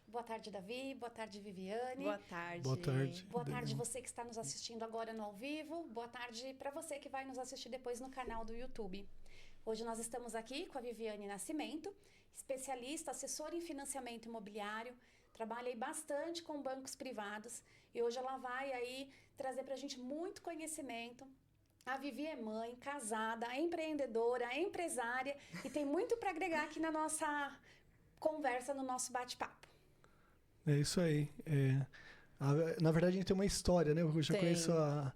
Boa tarde, Davi. Boa tarde, Viviane. Boa tarde. Boa tarde. Boa tarde, você que está nos assistindo agora no ao vivo. Boa tarde para você que vai nos assistir depois no canal do YouTube. Hoje nós estamos aqui com a Viviane Nascimento, especialista, assessora em financiamento imobiliário. Trabalhei bastante com bancos privados e hoje ela vai aí trazer para a gente muito conhecimento. A Vivi é mãe, casada, empreendedora, empresária e tem muito para agregar aqui na nossa conversa, no nosso bate-papo. É isso aí. Na verdade, a gente tem uma história, né? Eu já conheço a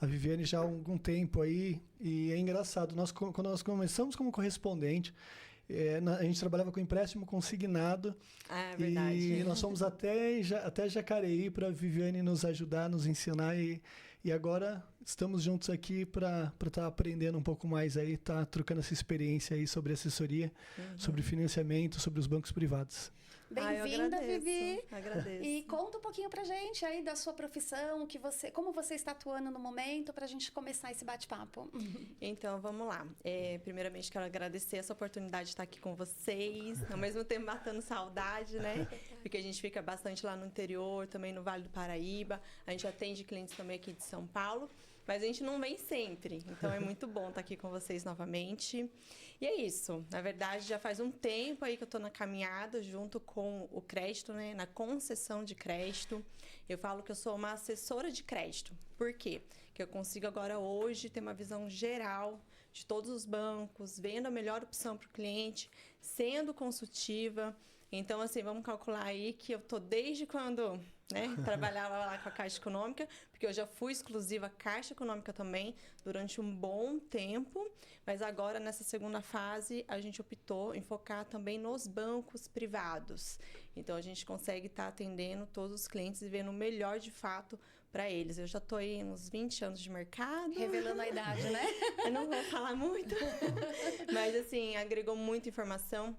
Viviane já há algum tempo aí e é engraçado. Quando nós começamos como correspondente, a gente trabalhava com empréstimo consignado. Ah, é verdade. E nós fomos até Jacareí para a Viviane nos ajudar, nos ensinar. E agora estamos juntos aqui para estar aprendendo um pouco mais aí, tá trocando essa experiência aí sobre assessoria, sobre financiamento, sobre os bancos privados. Bem-vinda, Vivi. Agradeço. E conta um pouquinho pra gente aí da sua profissão, como você está atuando no momento, pra gente começar esse bate-papo. Então, vamos lá. Primeiramente, quero agradecer essa oportunidade de estar aqui com vocês, ao mesmo tempo matando saudade, né? Porque a gente fica bastante lá no interior, também no Vale do Paraíba. A gente atende clientes também aqui de São Paulo. Mas a gente não vem sempre, então é muito bom estar aqui com vocês novamente. E é isso, na verdade já faz um tempo aí que eu estou na caminhada junto com o crédito, né, na concessão de crédito. Eu falo que eu sou uma assessora de crédito. Por quê? Que eu consigo agora hoje ter uma visão geral de todos os bancos, vendo a melhor opção para o cliente, sendo consultiva. Então, assim, vamos calcular aí que eu tô desde quando, né, trabalhava lá com a Caixa Econômica, porque eu já fui exclusiva Caixa Econômica também durante um bom tempo, mas agora nessa segunda fase a gente optou em focar também nos bancos privados. Então, a gente consegue estar atendendo todos os clientes e vendo o melhor de fato para eles. Eu já tô aí uns 20 anos de mercado. Revelando a idade, né? Eu não vou falar muito, mas assim, agregou muita informação.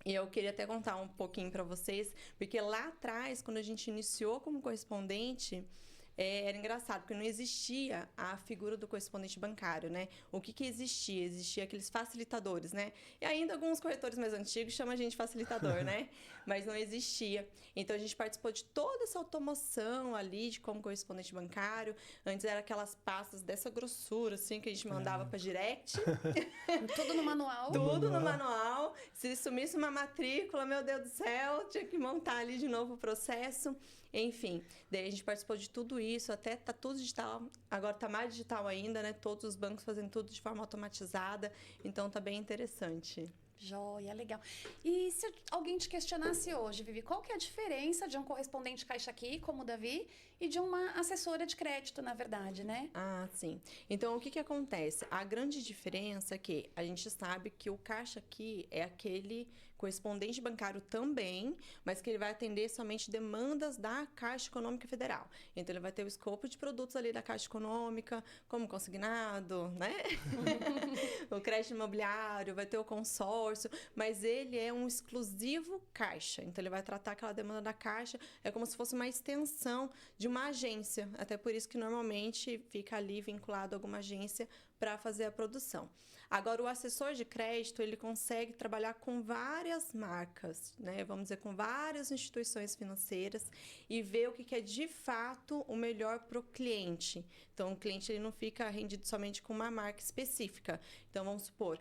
E eu queria até contar um pouquinho para vocês, porque lá atrás, quando a gente iniciou como correspondente, era engraçado, porque não existia a figura do correspondente bancário, né? O que existia? Existia aqueles facilitadores, né? E ainda alguns corretores mais antigos chamam a gente de facilitador, né? Mas não existia. Então, a gente participou de toda essa automação ali de como correspondente bancário. Antes, era aquelas pastas dessa grossura, assim, que a gente mandava para direct. Tudo no manual. Tudo no manual. Se sumisse uma matrícula, meu Deus do céu, tinha que montar ali de novo o processo. Enfim, daí a gente participou de tudo isso, até tá tudo digital, agora tá mais digital ainda, né? Todos os bancos fazendo tudo de forma automatizada, então tá bem interessante. Joia, legal. E se alguém te questionasse hoje, Vivi, qual que é a diferença de um correspondente Caixa Aqui, como o Davi, e de uma assessora de crédito, na verdade, né? Ah, sim. Então, o que acontece? A grande diferença é que a gente sabe que o Caixa Aqui é aquele correspondente bancário também, mas que ele vai atender somente demandas da Caixa Econômica Federal. Então, ele vai ter o escopo de produtos ali da Caixa Econômica, como consignado, né? O crédito imobiliário, vai ter o consórcio, mas ele é um exclusivo Caixa. Então, ele vai tratar aquela demanda da Caixa, é como se fosse uma extensão de uma agência. Até por isso que, normalmente, fica ali vinculado a alguma agência para fazer a produção. Agora, o assessor de crédito, ele consegue trabalhar com várias marcas, né? Vamos dizer, com várias instituições financeiras e ver o que é, de fato, o melhor para o cliente. Então, o cliente ele não fica rendido somente com uma marca específica. Então, vamos supor,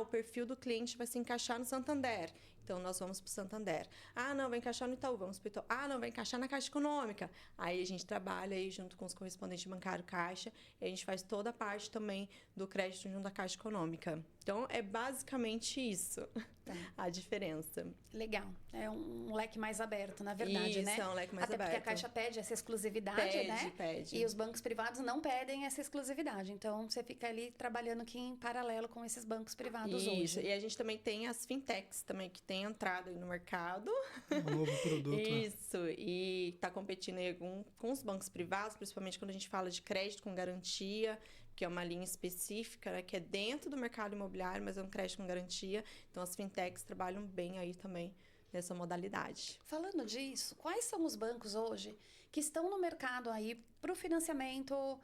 o perfil do cliente vai se encaixar no Santander. Então, nós vamos para o Santander. Não, vai encaixar no Itaú, vamos para o Itaú. Não, vai encaixar na Caixa Econômica. Aí, a gente trabalha aí junto com os correspondentes bancários Caixa e a gente faz toda a parte também do crédito junto à Caixa Econômica. Então, é basicamente isso, a diferença. Legal. É um leque mais aberto, na verdade, né? Isso, é um leque mais aberto. Até porque a Caixa pede essa exclusividade, né? Pede. E os bancos privados não pedem essa exclusividade. Então, você fica ali trabalhando aqui em paralelo com esses bancos privados hoje. Isso. E a gente também tem as fintechs também, que tem entrado aí no mercado. Um novo produto. Isso. E está competindo aí com os bancos privados, principalmente quando a gente fala de crédito com garantia, que é uma linha específica, né, que é dentro do mercado imobiliário, mas é um crédito com garantia. Então, as fintechs trabalham bem aí também nessa modalidade. Falando disso, quais são os bancos hoje que estão no mercado aí para o financiamento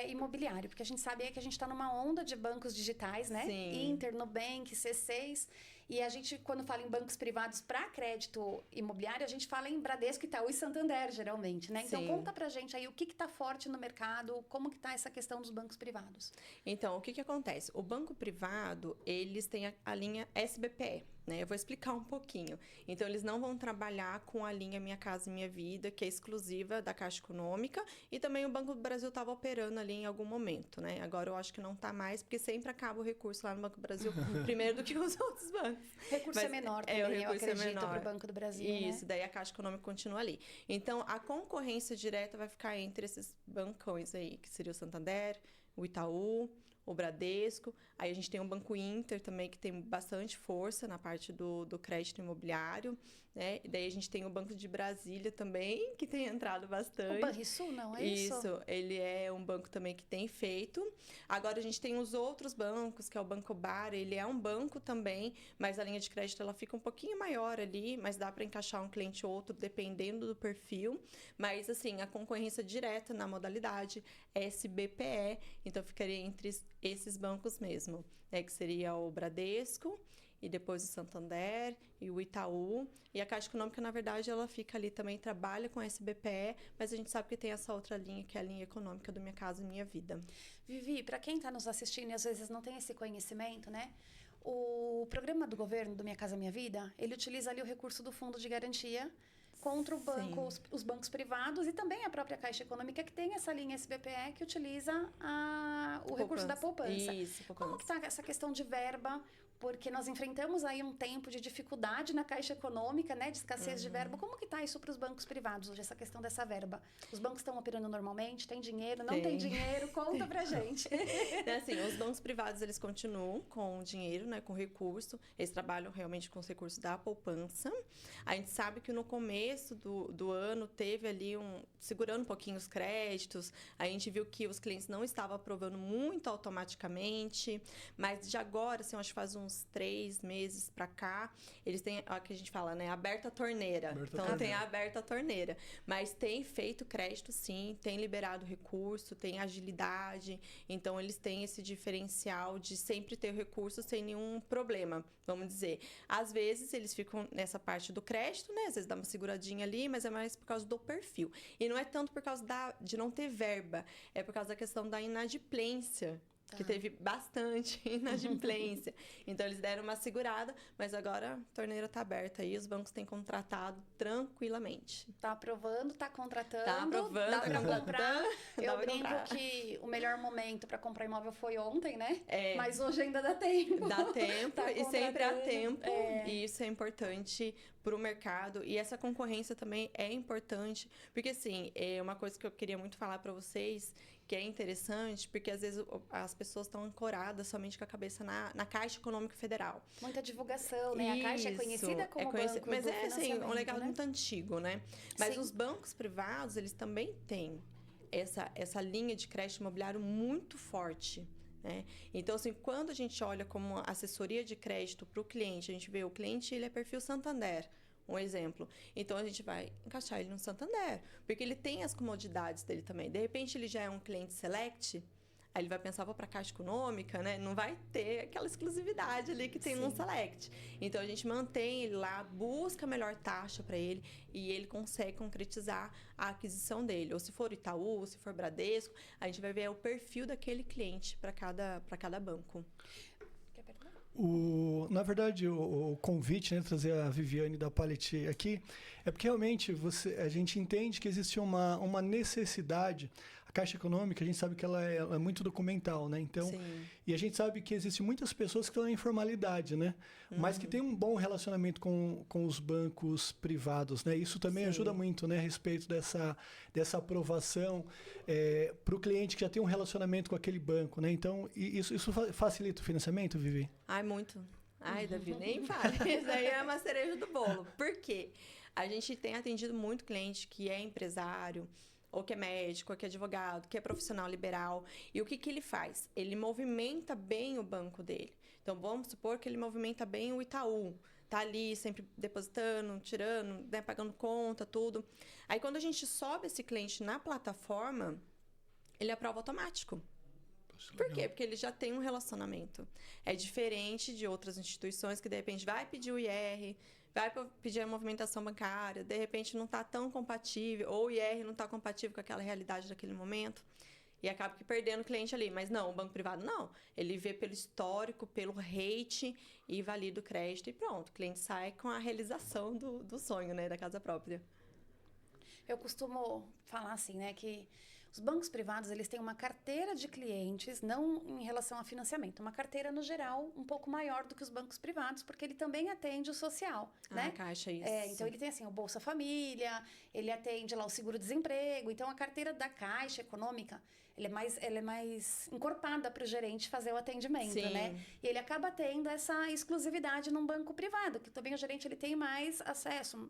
imobiliário? Porque a gente sabe que a gente está numa onda de bancos digitais, né? Sim. Inter, Nubank, C6. E a gente, quando fala em bancos privados para crédito imobiliário, a gente fala em Bradesco, Itaú e Santander, geralmente, né? Então, Sim. conta pra gente aí o que está forte no mercado, como que está essa questão dos bancos privados. Então, o que acontece? O banco privado, eles têm a linha SBPE, né? Eu vou explicar um pouquinho. Então, eles não vão trabalhar com a linha Minha Casa Minha Vida, que é exclusiva da Caixa Econômica, e também o Banco do Brasil estava operando ali em algum momento, né? Agora eu acho que não está mais, porque sempre acaba o recurso lá no Banco do Brasil primeiro do que os outros bancos. Recurso é menor também, o recurso eu acredito, para menor. o Banco do Brasil, Isso, né? daí a Caixa Econômica continua ali. Então, a concorrência direta vai ficar entre esses bancões aí, que seria o Santander, o Itaú, o Bradesco. Aí a gente tem o Banco Inter também, que tem bastante força na parte do crédito imobiliário, né? E daí a gente tem o Banco de Brasília também, que tem entrado bastante. O Banrisul, não é isso? Isso, ele é um banco também que tem feito. Agora a gente tem os outros bancos, que é o Banco Bar, ele é um banco também, mas a linha de crédito ela fica um pouquinho maior ali, mas dá para encaixar um cliente ou outro dependendo do perfil. Mas assim, a concorrência direta na modalidade é SBPE, então ficaria entre esses bancos mesmo, né, que seria o Bradesco, e depois o Santander e o Itaú. E a Caixa Econômica, na verdade, ela fica ali também, trabalha com a SBPE, mas a gente sabe que tem essa outra linha, que é a linha econômica do Minha Casa Minha Vida. Vivi, para quem está nos assistindo e às vezes não tem esse conhecimento, né? O programa do governo do Minha Casa Minha Vida, ele utiliza ali o recurso do Fundo de Garantia contra os bancos privados e também a própria Caixa Econômica, que tem essa linha SBPE que utiliza o recurso da poupança. Isso, poupança. Como que está essa questão de verba? Porque nós enfrentamos aí um tempo de dificuldade na Caixa Econômica, né, de escassez de verba. Como que está isso para os bancos privados hoje, essa questão dessa verba? Os bancos estão operando normalmente? Tem dinheiro? Não tem dinheiro? Conta pra gente. Assim, os bancos privados, eles continuam com dinheiro, né, com recurso. Eles trabalham realmente com os recursos da poupança. A gente sabe que no começo do ano teve ali segurando um pouquinho os créditos. A gente viu que os clientes não estavam aprovando muito automaticamente. Mas de agora, assim, eu acho que faz uns 3 meses para cá, eles têm, ó, que a gente fala, né, aberta a torneira. Tem aberta a torneira. Mas tem feito crédito, sim, tem liberado recurso, tem agilidade. Então, eles têm esse diferencial de sempre ter recurso sem nenhum problema, vamos dizer. Às vezes, eles ficam nessa parte do crédito, né? Às vezes dá uma seguradinha ali, mas é mais por causa do perfil. E não é tanto por causa de não ter verba, é por causa da questão da inadimplência. Que teve bastante inadimplência. Então, eles deram uma segurada, mas agora a torneira está aberta aí, os bancos têm contratado tranquilamente. Está aprovando, está contratando. Está aprovando, dá para comprar. Eu brinco comprar. Que o melhor momento para comprar imóvel foi ontem, né? Mas hoje ainda dá tempo. Dá tempo, tá e sempre há tempo. E isso é importante para o mercado. E essa concorrência também é importante, porque, assim, é uma coisa que eu queria muito falar para vocês, que é interessante, porque às vezes as pessoas estão ancoradas somente com a cabeça na Caixa Econômica Federal. Muita divulgação, né? A Caixa é conhecida como banco mas do é assim, um legado, né? muito antigo, né? Mas Sim. os bancos privados, eles também têm essa linha de crédito imobiliário muito forte. Né? Então, assim, quando a gente olha como assessoria de crédito para o cliente, a gente vê o cliente, ele é perfil Santander. Um exemplo. Então, a gente vai encaixar ele no Santander, porque ele tem as comodidades dele também. De repente, ele já é um cliente select, aí ele vai pensar, vou para a Caixa Econômica, né? Não vai ter aquela exclusividade ali que tem no select. Então, a gente mantém ele lá, busca a melhor taxa para ele e ele consegue concretizar a aquisição dele. Ou se for Itaú, se for Bradesco, a gente vai ver o perfil daquele cliente para cada banco. Na verdade, o convite, né, trazer a Viviane da Pallet aqui, é porque realmente a gente entende que existe uma necessidade. A Caixa Econômica, a gente sabe que ela é muito documental, né? Então, e a gente sabe que existem muitas pessoas que estão na informalidade, né? Mas que tem um bom relacionamento com os bancos privados, né? Isso também ajuda muito, né, a respeito dessa aprovação para o cliente que já tem um relacionamento com aquele banco, né? Então, isso facilita o financiamento, Vivi? Ai, muito. Ai, Davi, nem fale. Isso aí é uma cereja do bolo. Por quê? A gente tem atendido muito cliente que é empresário, ou que é médico, ou que é advogado, que é profissional liberal. E o que ele faz? Ele movimenta bem o banco dele. Então, vamos supor que ele movimenta bem o Itaú. Tá ali sempre depositando, tirando, né, pagando conta, tudo. Aí, quando a gente sobe esse cliente na plataforma, ele aprova automático. Por quê? Porque ele já tem um relacionamento. É diferente de outras instituições que, de repente, vai pedir o IR, vai pedir a movimentação bancária, de repente não está tão compatível, ou o IR não está compatível com aquela realidade daquele momento, e acaba que perdendo o cliente ali. Mas não, o banco privado não. Ele vê pelo histórico, pelo rate, e valida o crédito e pronto. O cliente sai com a realização do sonho, né, da casa própria. Eu costumo falar assim, né, que os bancos privados, eles têm uma carteira de clientes, não em relação a financiamento, uma carteira, no geral, um pouco maior do que os bancos privados, porque ele também atende o social, né? A Caixa, isso. Então, ele tem, assim, o Bolsa Família, ele atende lá o seguro-desemprego. Então, a carteira da Caixa Econômica, ela é mais encorpada para o gerente fazer o atendimento, Sim. né? E ele acaba tendo essa exclusividade num banco privado, que também o gerente ele tem mais acesso.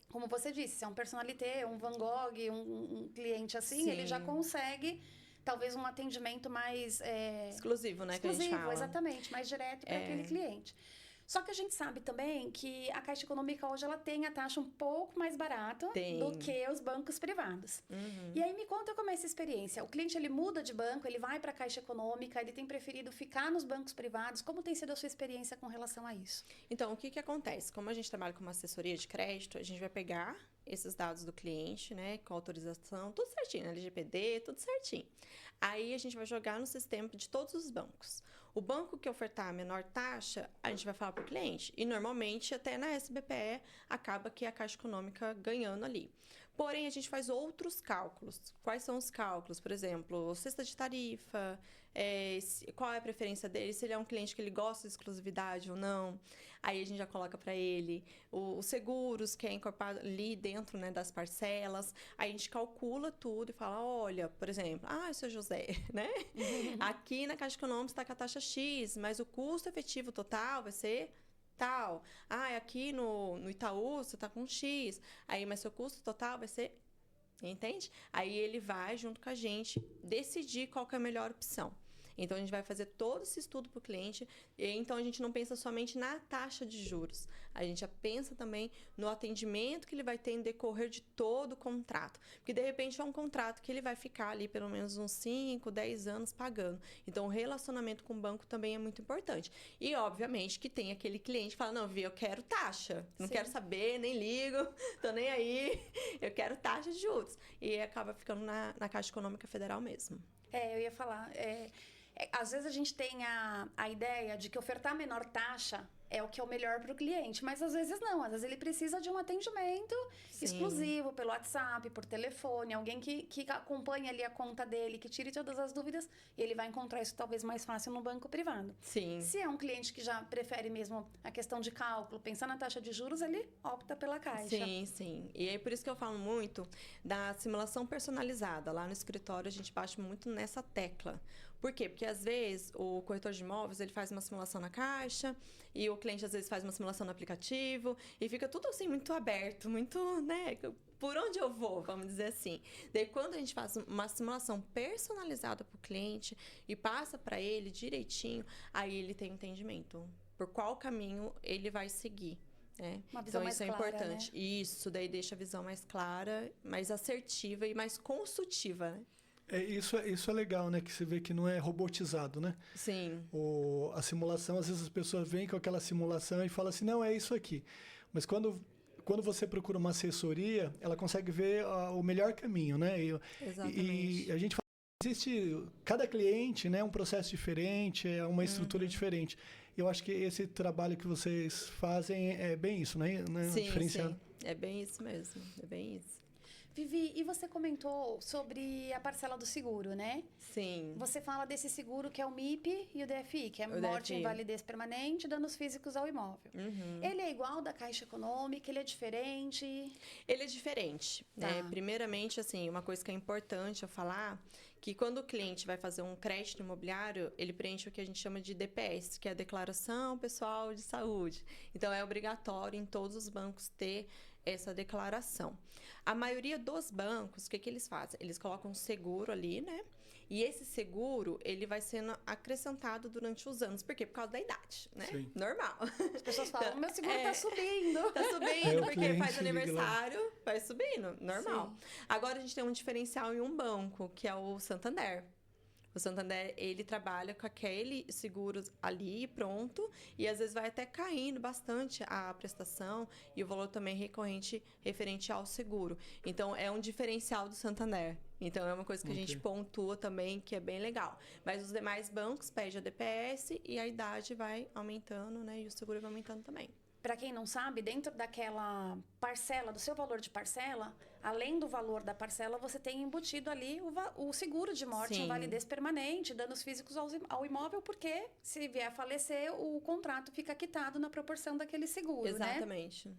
Como você disse, se é um personalité, um Van Gogh, um cliente assim, Sim. ele já consegue, talvez, um atendimento mais... exclusivo, né, exclusivo, que a gente fala. exatamente, mais direto para aquele cliente. Só que a gente sabe também que a Caixa Econômica hoje ela tem a taxa um pouco mais barata do que os bancos privados. E aí me conta como é essa experiência. O cliente ele muda de banco, ele vai para a Caixa Econômica, ele tem preferido ficar nos bancos privados. Como tem sido a sua experiência com relação a isso? Então, o que acontece? Como a gente trabalha com uma assessoria de crédito, a gente vai pegar esses dados do cliente, né, com autorização, tudo certinho, LGPD, tudo certinho. Aí a gente vai jogar no sistema de todos os bancos. O banco que ofertar a menor taxa, a gente vai falar para o cliente. E normalmente, até na SBPE, acaba que a Caixa Econômica ganhando ali. Porém, a gente faz outros cálculos. Quais são os cálculos? Por exemplo, cesta de tarifa, qual é a preferência dele, se ele é um cliente que ele gosta de exclusividade ou não. Aí a gente já coloca para ele os seguros, que é incorporado ali dentro, né, das parcelas. Aí a gente calcula tudo e fala, olha, por exemplo, seu José, né? Aqui na Caixa Econômica está com a taxa X, mas o custo efetivo total vai ser tal. Aqui no Itaú você está com X. Aí, mas seu custo total vai ser... Entende? Aí ele vai, junto com a gente, decidir qual que é a melhor opção. Então, a gente vai fazer todo esse estudo para o cliente. E, então, a gente não pensa somente na taxa de juros. A gente já pensa também no atendimento que ele vai ter em decorrer de todo o contrato. Porque, de repente, é um contrato que ele vai ficar ali pelo menos uns 5, 10 anos pagando. Então, o relacionamento com o banco também é muito importante. E, obviamente, que tem aquele cliente que fala, não, Vi, eu quero taxa. Não quero saber, nem ligo, tô nem aí. Eu quero taxa de juros. E acaba ficando na Caixa Econômica Federal mesmo. Eu ia falar... às vezes a gente tem a ideia de que ofertar menor taxa é o que é o melhor para o cliente, mas às vezes não. Às vezes ele precisa de um atendimento exclusivo pelo WhatsApp, por telefone, alguém que acompanhe ali a conta dele, que tire todas as dúvidas, e ele vai encontrar isso talvez mais fácil no banco privado. Sim. Se é um cliente que já prefere mesmo a questão de cálculo, pensar na taxa de juros, ele opta pela Caixa. Sim, sim. E é por isso que eu falo muito da simulação personalizada. Lá no escritório a gente bate muito nessa tecla. Por quê? Porque às vezes o corretor de imóveis ele faz uma simulação na Caixa e o cliente às vezes faz uma simulação no aplicativo e fica tudo assim muito aberto, muito, né? Por onde eu vou, vamos dizer assim. Daí quando a gente faz uma simulação personalizada para o cliente e passa para ele direitinho, aí ele tem entendimento por qual caminho ele vai seguir. Uma visão então, mais isso é clara, importante. Né? Isso, daí deixa a visão mais clara, mais assertiva e mais consultiva, né? Isso é legal, né? Que você vê que não é robotizado, né? Sim. A simulação, às vezes as pessoas vêm com aquela simulação e falam assim, não, é isso aqui. Mas quando você procura uma assessoria, ela consegue ver o melhor caminho, né? Exatamente. E a gente fala, existe cada cliente, né? Um processo diferente, é uma estrutura diferente. Eu acho que esse trabalho que vocês fazem é bem isso, né? Sim, diferenciado. sim. É bem isso mesmo. É bem isso. Vivi, e você comentou sobre a parcela do seguro, né? Sim. Você fala desse seguro que é o MIP e o DFI, que é morte, invalidez permanente e danos físicos ao imóvel. Ele é igual da Caixa Econômica? Ele é diferente? Ele é diferente, né? Primeiramente, assim, uma coisa que é importante eu falar, que quando o cliente vai fazer um crédito imobiliário, ele preenche o que a gente chama de DPS, que é a Declaração Pessoal de Saúde. Então, é obrigatório em todos os bancos ter essa declaração. A maioria dos bancos, o que eles fazem? Eles colocam um seguro ali, né? E esse seguro, ele vai sendo acrescentado durante os anos. Por quê? Por causa da idade, né? Sim. Normal. As pessoas falam, meu seguro tá subindo. Tá subindo, porque faz liga aniversário, vai subindo, normal. Sim. Agora, a gente tem um diferencial em um banco, que é o Santander. O Santander, ele trabalha com aquele seguro ali pronto e às vezes vai até caindo bastante a prestação e o valor também recorrente referente ao seguro. Então, é um diferencial do Santander. Então, é uma coisa que a gente pontua também, que é bem legal. Mas os demais bancos pedem a DPS e a idade vai aumentando, né? E o seguro vai aumentando também. Para quem não sabe, dentro daquela parcela, do seu valor de parcela, além do valor da parcela, você tem embutido ali o seguro de morte em validez permanente, danos físicos ao imóvel, porque se vier a falecer, o contrato fica quitado na proporção daquele seguro, Exatamente. né?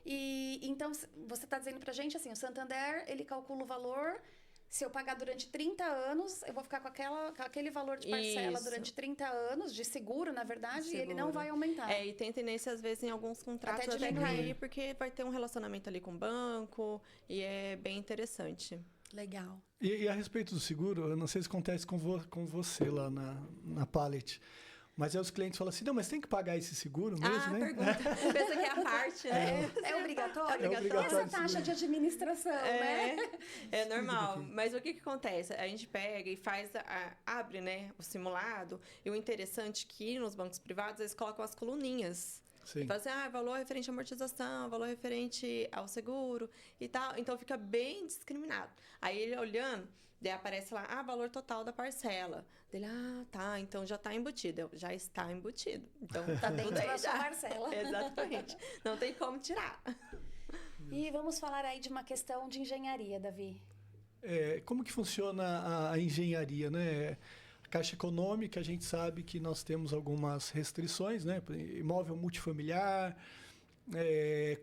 E então, você está dizendo para a gente assim, o Santander, ele calcula o valor. Se eu pagar durante 30 anos, eu vou ficar com aquele valor de parcela durante 30 anos, de seguro, na verdade, e ele não vai aumentar. E tem tendência, às vezes, em alguns contratos até cair, porque vai ter um relacionamento ali com o banco, e é bem interessante. Legal. E a respeito do seguro, eu não sei se acontece com você lá na Pallet. Mas aí os clientes falam assim, não, mas tem que pagar esse seguro mesmo, né? Pergunta. Pensa que é a parte, né? É obrigatório? É obrigatório. Essa taxa de administração, né? É normal. Mas o que acontece? A gente pega e abre, né, o simulado. E o interessante é que nos bancos privados, eles colocam as coluninhas. Sim. Fala assim, valor referente à amortização, valor referente ao seguro e tal. Então, fica bem discriminado. Aí, ele olhando, daí aparece lá, valor total da parcela. Dele, tá, então já está embutido. Já está embutido. Então, tá dentro da sua parcela. Exatamente. Não tem como tirar. E vamos falar aí de uma questão de engenharia, Davi. Como que funciona a engenharia, né? Caixa Econômica, a gente sabe que nós temos algumas restrições, né? Imóvel multifamiliar,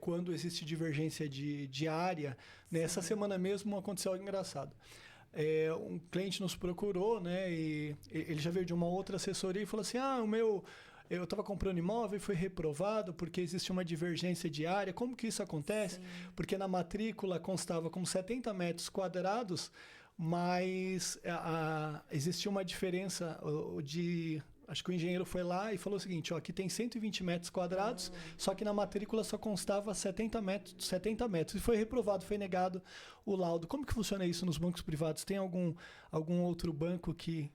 quando existe divergência de área. Né? Essa semana mesmo aconteceu algo engraçado. Um cliente nos procurou, né? E ele já veio de uma outra assessoria e falou assim, eu estava comprando imóvel e foi reprovado porque existe uma divergência de área. Como que isso acontece? Sim. Porque na matrícula constava com 70 metros quadrados, mas existia uma diferença de... Acho que o engenheiro foi lá e falou o seguinte, aqui tem 120 metros quadrados, só que na matrícula só constava 70 metros. E foi reprovado, foi negado o laudo. Como que funciona isso nos bancos privados? Tem algum outro banco que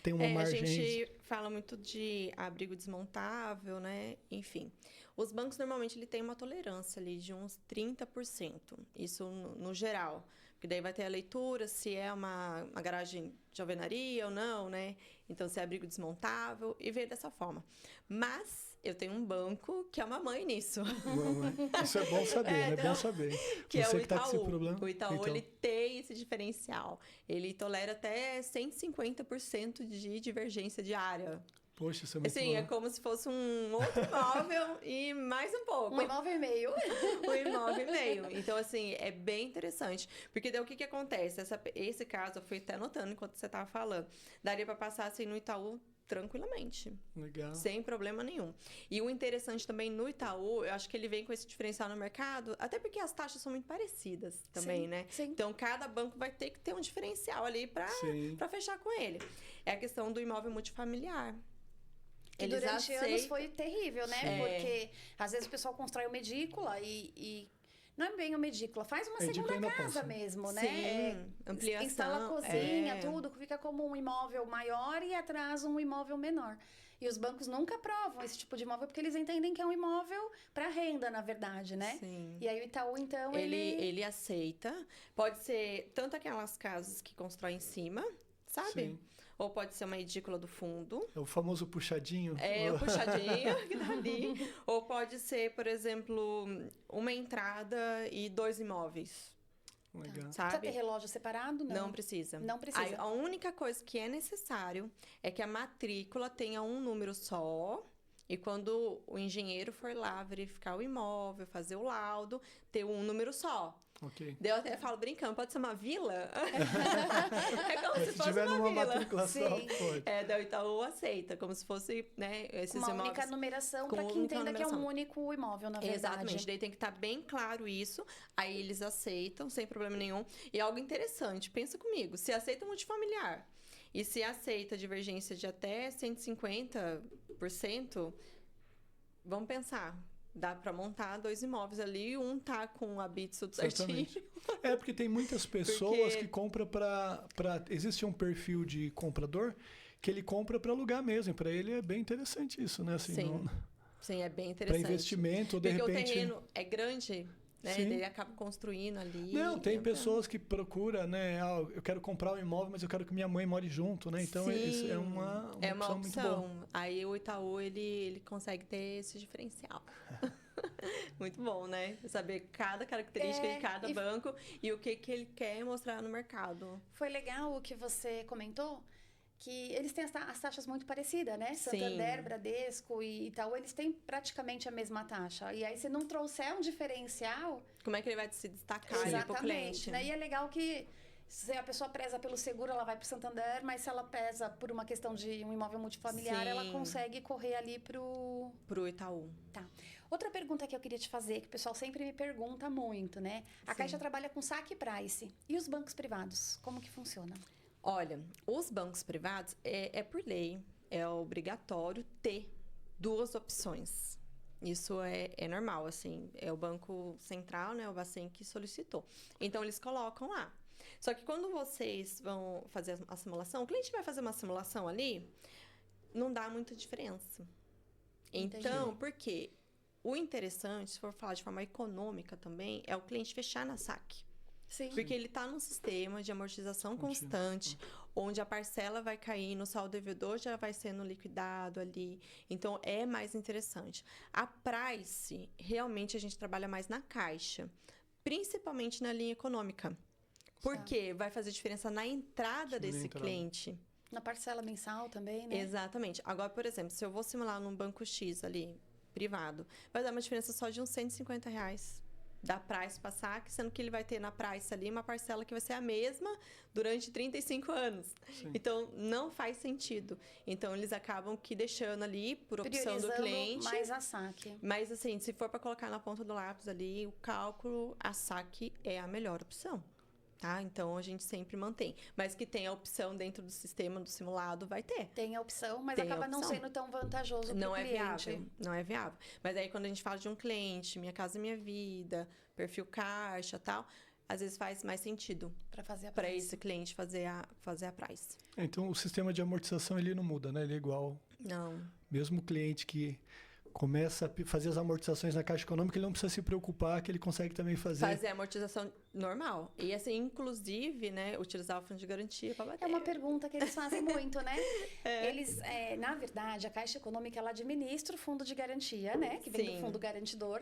tem uma margem? A gente fala muito de abrigo desmontável, né? Enfim. Os bancos, normalmente, ele tem uma tolerância ali de uns 30%. Isso no geral. Porque daí vai ter a leitura, se é uma garagem de alvenaria ou não, né? Então, se é abrigo desmontável e ver dessa forma. Mas eu tenho um banco que é uma mãe nisso. Isso é bom saber, né? É bom saber. Que você é o Itaú. Que tá com esse problema. O Itaú, ele tem esse diferencial. Ele tolera até 150% de divergência de área. Poxa, isso é muito Assim, bom. é como se fosse um outro imóvel e mais um pouco. Um imóvel e meio. Um imóvel e meio. Então, assim, é bem interessante. Porque daí o que acontece? Esse caso, eu fui até anotando enquanto você estava falando. Daria para passar assim no Itaú tranquilamente. Legal. Sem problema nenhum. E o interessante também no Itaú, eu acho que ele vem com esse diferencial no mercado, até porque as taxas são muito parecidas também, né? Sim. Então, cada banco vai ter que ter um diferencial ali para fechar com ele. É a questão do imóvel multifamiliar. Que durante anos foi terrível, né? Porque às vezes o pessoal constrói uma edícula e não é bem uma edícula, faz uma segunda casa mesmo, né? Sim, ampliação. Instala a cozinha, tudo, fica como um imóvel maior e atrás um imóvel menor. E os bancos nunca aprovam esse tipo de imóvel porque eles entendem que é um imóvel para renda, na verdade, né? Sim. E aí o Itaú, então, ele aceita. Pode ser tanto aquelas casas que constroem em cima, sabe? Sim. Ou pode ser uma edícula do fundo. É o famoso puxadinho. O puxadinho que tá ali. Ou pode ser, por exemplo, uma entrada e 2 imóveis. Legal. Sabe? Precisa ter relógio separado? Não precisa. Não precisa. A única coisa que é necessário é que a matrícula tenha um número só. E quando o engenheiro for lá verificar o imóvel, fazer o laudo, ter um número só. Ok. Eu até falo brincando, pode ser uma vila? É como se fosse tiver uma numa vila. matrícula só, pode. Daí o Itaú aceita, como se fosse, né, esses uma imóveis. Única numeração para que entenda que é um único imóvel, na verdade. Exatamente, daí tem que estar bem claro isso, aí eles aceitam, sem problema nenhum. E algo interessante, pensa comigo, se aceita multifamiliar e se aceita divergência de até 150%, vamos pensar. Dá para montar 2 imóveis ali, um tá com o habite tudo certinho. Exatamente. Porque tem muitas pessoas que compram para... Existe um perfil de comprador que ele compra para alugar mesmo. Para ele é bem interessante isso, né? Assim, Sim. Sim, é bem interessante. Para investimento, ou de porque repente... o terreno é grande, né? Sim. Ele acaba construindo ali. Não, tem pessoas que procuram, né? Eu quero comprar um imóvel, mas eu quero que minha mãe more junto, né? Então, Sim, isso é uma opção muito boa. Aí o Itaú, ele consegue ter esse diferencial. Muito bom, né? Saber cada característica de cada banco e o que ele quer mostrar no mercado. Foi legal o que você comentou, que eles têm as taxas muito parecidas, né? Santander, Bradesco e Itaú, eles têm praticamente a mesma taxa. E aí, se não trouxer um diferencial... Como é que ele vai se destacar ali pro cliente? Né? E é legal que se a pessoa preza pelo seguro, ela vai pro Santander, mas se ela preza por uma questão de um imóvel multifamiliar, ela consegue correr ali pro Itaú. Tá. Outra pergunta que eu queria te fazer, que o pessoal sempre me pergunta muito, né? A Caixa trabalha com saque price. E os bancos privados, como que funciona? Olha, os bancos privados, é por lei, é obrigatório ter 2 opções. Isso é normal, assim, é o Banco Central, né, o Bacen, que solicitou. Então, eles colocam lá. Só que quando vocês vão fazer a simulação, o cliente vai fazer uma simulação ali, não dá muita diferença. Então, por quê? O interessante, se for falar de forma econômica também, é o cliente fechar na saque. Sim. Porque ele está num sistema de amortização constante, onde a parcela vai cair, no saldo devedor já vai sendo liquidado ali. Então, é mais interessante. A price, realmente, a gente trabalha mais na caixa, principalmente na linha econômica. Porque vai fazer diferença na entrada desse cliente. Na parcela mensal também, né? Exatamente. Agora, por exemplo, se eu vou simular num banco X ali, privado, vai dar uma diferença só de uns R$150 da price para saque, sendo que ele vai ter na price ali uma parcela que vai ser a mesma durante 35 anos. Sim. Então, não faz sentido. Então, eles acabam que deixando ali, por opção do cliente... mais a saque. Mas, assim, se for para colocar na ponta do lápis ali, o cálculo, a saque é a melhor opção. Tá? Então, a gente sempre mantém. Mas que tem a opção dentro do sistema, do simulado, vai ter. Tem a opção, mas acaba não sendo tão vantajoso para o cliente. Não é viável, não é viável. Mas aí, quando a gente fala de um cliente, Minha Casa Minha Vida, perfil caixa e tal, às vezes faz mais sentido para esse cliente fazer a price. Então, o sistema de amortização, ele não muda, né? Ele é igual. Não. Mesmo o cliente que começa a fazer as amortizações na Caixa Econômica, ele não precisa se preocupar, que ele consegue também fazer a amortização normal. E assim, inclusive, né, utilizar o fundo de garantia para bater. É uma pergunta que eles fazem muito, né? Eles, na verdade, a Caixa Econômica, ela administra o fundo de garantia, né? Que vem do fundo garantidor.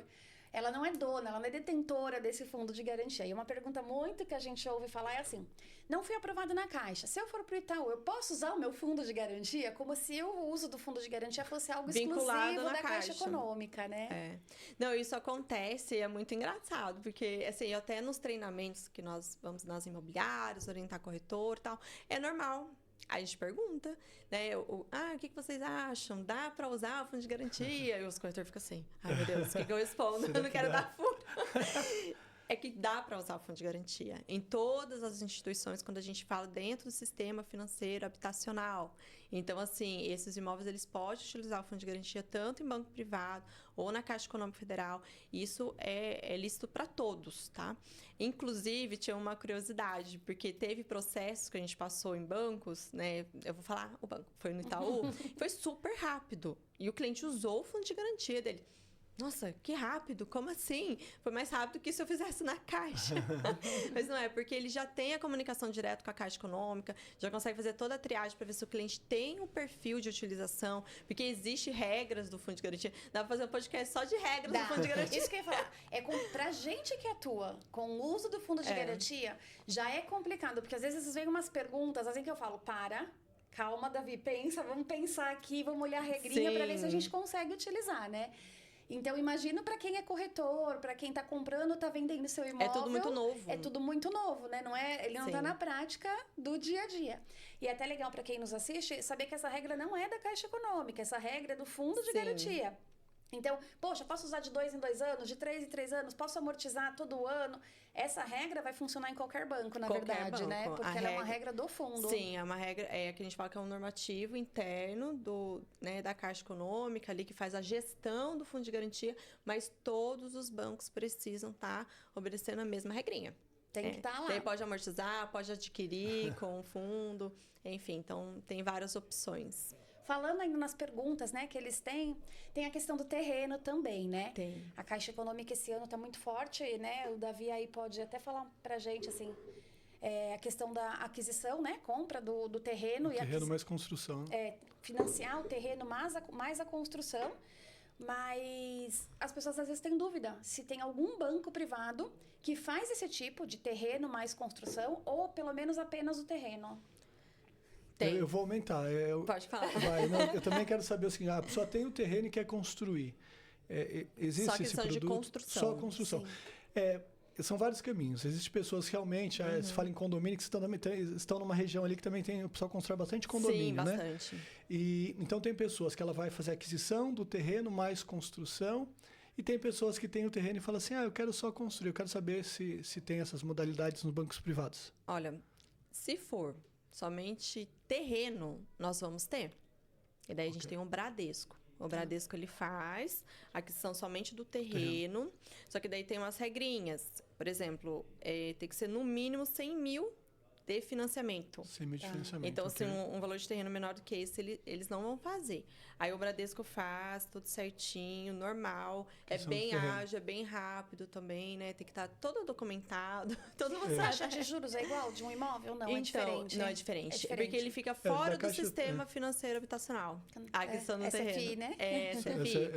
Ela não é dona, ela não é detentora desse fundo de garantia. E uma pergunta muito que a gente ouve falar é assim: não fui aprovado na Caixa. Se eu for para o Itaú, eu posso usar o meu fundo de garantia? Como se o uso do fundo de garantia fosse algo exclusivo da Caixa Econômica, né? Não, isso acontece, é muito engraçado, porque assim, até nos treinamentos que nós vamos nas imobiliárias, orientar corretor e tal, é normal. Aí a gente pergunta, né? O que vocês acham? Dá para usar o fundo de garantia? E os corretores ficam assim: ai, meu Deus, o que eu respondo? Eu não quero dar fundo. É que dá para usar o fundo de garantia em todas as instituições quando a gente fala dentro do sistema financeiro habitacional. Então, assim, esses imóveis, eles podem utilizar o fundo de garantia tanto em banco privado ou na Caixa Econômica Federal. Isso é lícito para todos, tá? Inclusive, tinha uma curiosidade, porque teve processos que a gente passou em bancos, né? Eu vou falar, o banco foi no Itaú, foi super rápido. E o cliente usou o fundo de garantia dele. Nossa, que rápido, como assim? Foi mais rápido que se eu fizesse na Caixa. Mas não é, porque ele já tem a comunicação direto com a Caixa Econômica, já consegue fazer toda a triagem para ver se o cliente tem um perfil de utilização, porque existe regras do fundo de garantia. Dá para fazer um podcast só de regras do fundo de garantia. Isso que eu ia falar. Pra gente que atua com o uso do fundo de garantia, já é complicado, porque às vezes vem umas perguntas, assim que eu falo, calma, Davi, pensa, vamos pensar aqui, vamos olhar a regrinha para ver se a gente consegue utilizar, né? Então, imagino para quem é corretor, para quem está comprando, está vendendo seu imóvel. É tudo muito novo. É tudo muito novo, né? Ele não está na prática do dia a dia. E é até legal para quem nos assiste saber que essa regra não é da Caixa Econômica, essa regra é do fundo de garantia. Então, poxa, posso usar de 2 em 2 anos, de 3 em 3 anos, posso amortizar todo ano. Essa regra vai funcionar em qualquer banco, na verdade, né? Porque ela é uma regra do fundo. Sim, é uma regra, que a gente fala que é um normativo interno da Caixa Econômica ali, que faz a gestão do fundo de garantia, mas todos os bancos precisam estar obedecendo a mesma regrinha. Tem que estar lá. Daí pode amortizar, pode adquirir com o fundo, enfim, então tem várias opções. Falando ainda nas perguntas, né, que eles têm, tem a questão do terreno também, né? Tem. A Caixa Econômica esse ano está muito forte, né? O Davi aí pode até falar pra gente, assim, a questão da aquisição, né? Compra do terreno. Terreno mais construção. Financiar o terreno mais a construção. Mas as pessoas às vezes têm dúvida se tem algum banco privado que faz esse tipo de terreno mais construção ou pelo menos apenas o terreno. Eu vou aumentar. Pode falar. Eu também quero saber assim, a pessoa tem o terreno e quer construir. Existe só esse produto? De construção. Só construção. São vários caminhos. Existem pessoas que realmente, se fala em condomínio, que estão numa região ali que também tem, o pessoal constrói bastante condomínio, né? Bastante. Então tem pessoas que ela vai fazer aquisição do terreno mais construção. E tem pessoas que têm o terreno e falam assim, eu quero só construir, eu quero saber se tem essas modalidades nos bancos privados. Olha, se for somente terreno, nós vamos ter. E daí a gente tem um Bradesco. O Bradesco, ele faz a aquisição somente do terreno, só que daí tem umas regrinhas. Por exemplo, tem que ser no mínimo 100 mil de financiamento. 100 mil de financiamento. Então, assim, um valor de terreno menor do que esse, eles não vão fazer. Aí o Bradesco faz tudo certinho, normal. É bem ágil, é bem rápido também, né? Tem que estar todo documentado. A taxa de juros é igual de um imóvel? Não, é diferente. Não é diferente. Porque ele fica fora do sistema financeiro habitacional. A questão do terreno. SFI, né?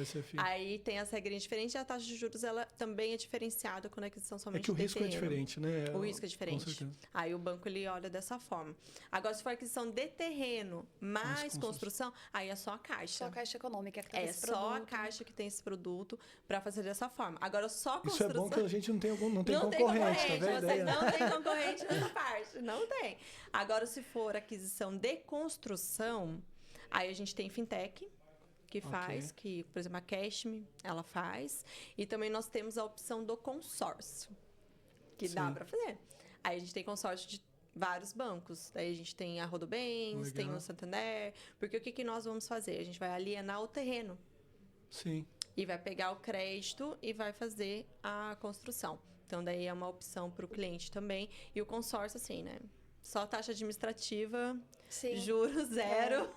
SFI. Aí tem as regrinhas diferentes e a taxa de juros, ela também é diferenciada quando a aquisição somente que o risco terreno. É diferente, né? O risco é diferente. Aí o banco, ele olha dessa forma. Agora, se for aquisição de terreno mais construção, aí é só a Caixa. Só a Caixa Econômica que tem esse produto. produto. É só a Caixa que tem esse produto para fazer dessa forma. Agora, só construção... Isso é bom que a gente não tem concorrente, tá vendo? Você não tem concorrente nessa parte. Não tem. Agora, se for aquisição de construção, aí a gente tem fintech, que faz, que, por exemplo, a Cashme, ela faz. E também nós temos a opção do consórcio, que dá para fazer. Aí a gente tem consórcio de vários bancos. Daí a gente tem a Rodobens, tem o Santander. Porque o que nós vamos fazer? A gente vai alienar o terreno. Sim. E vai pegar o crédito e vai fazer a construção. Então, daí é uma opção para o cliente também. E o consórcio, assim, né? Só taxa administrativa, juros zero.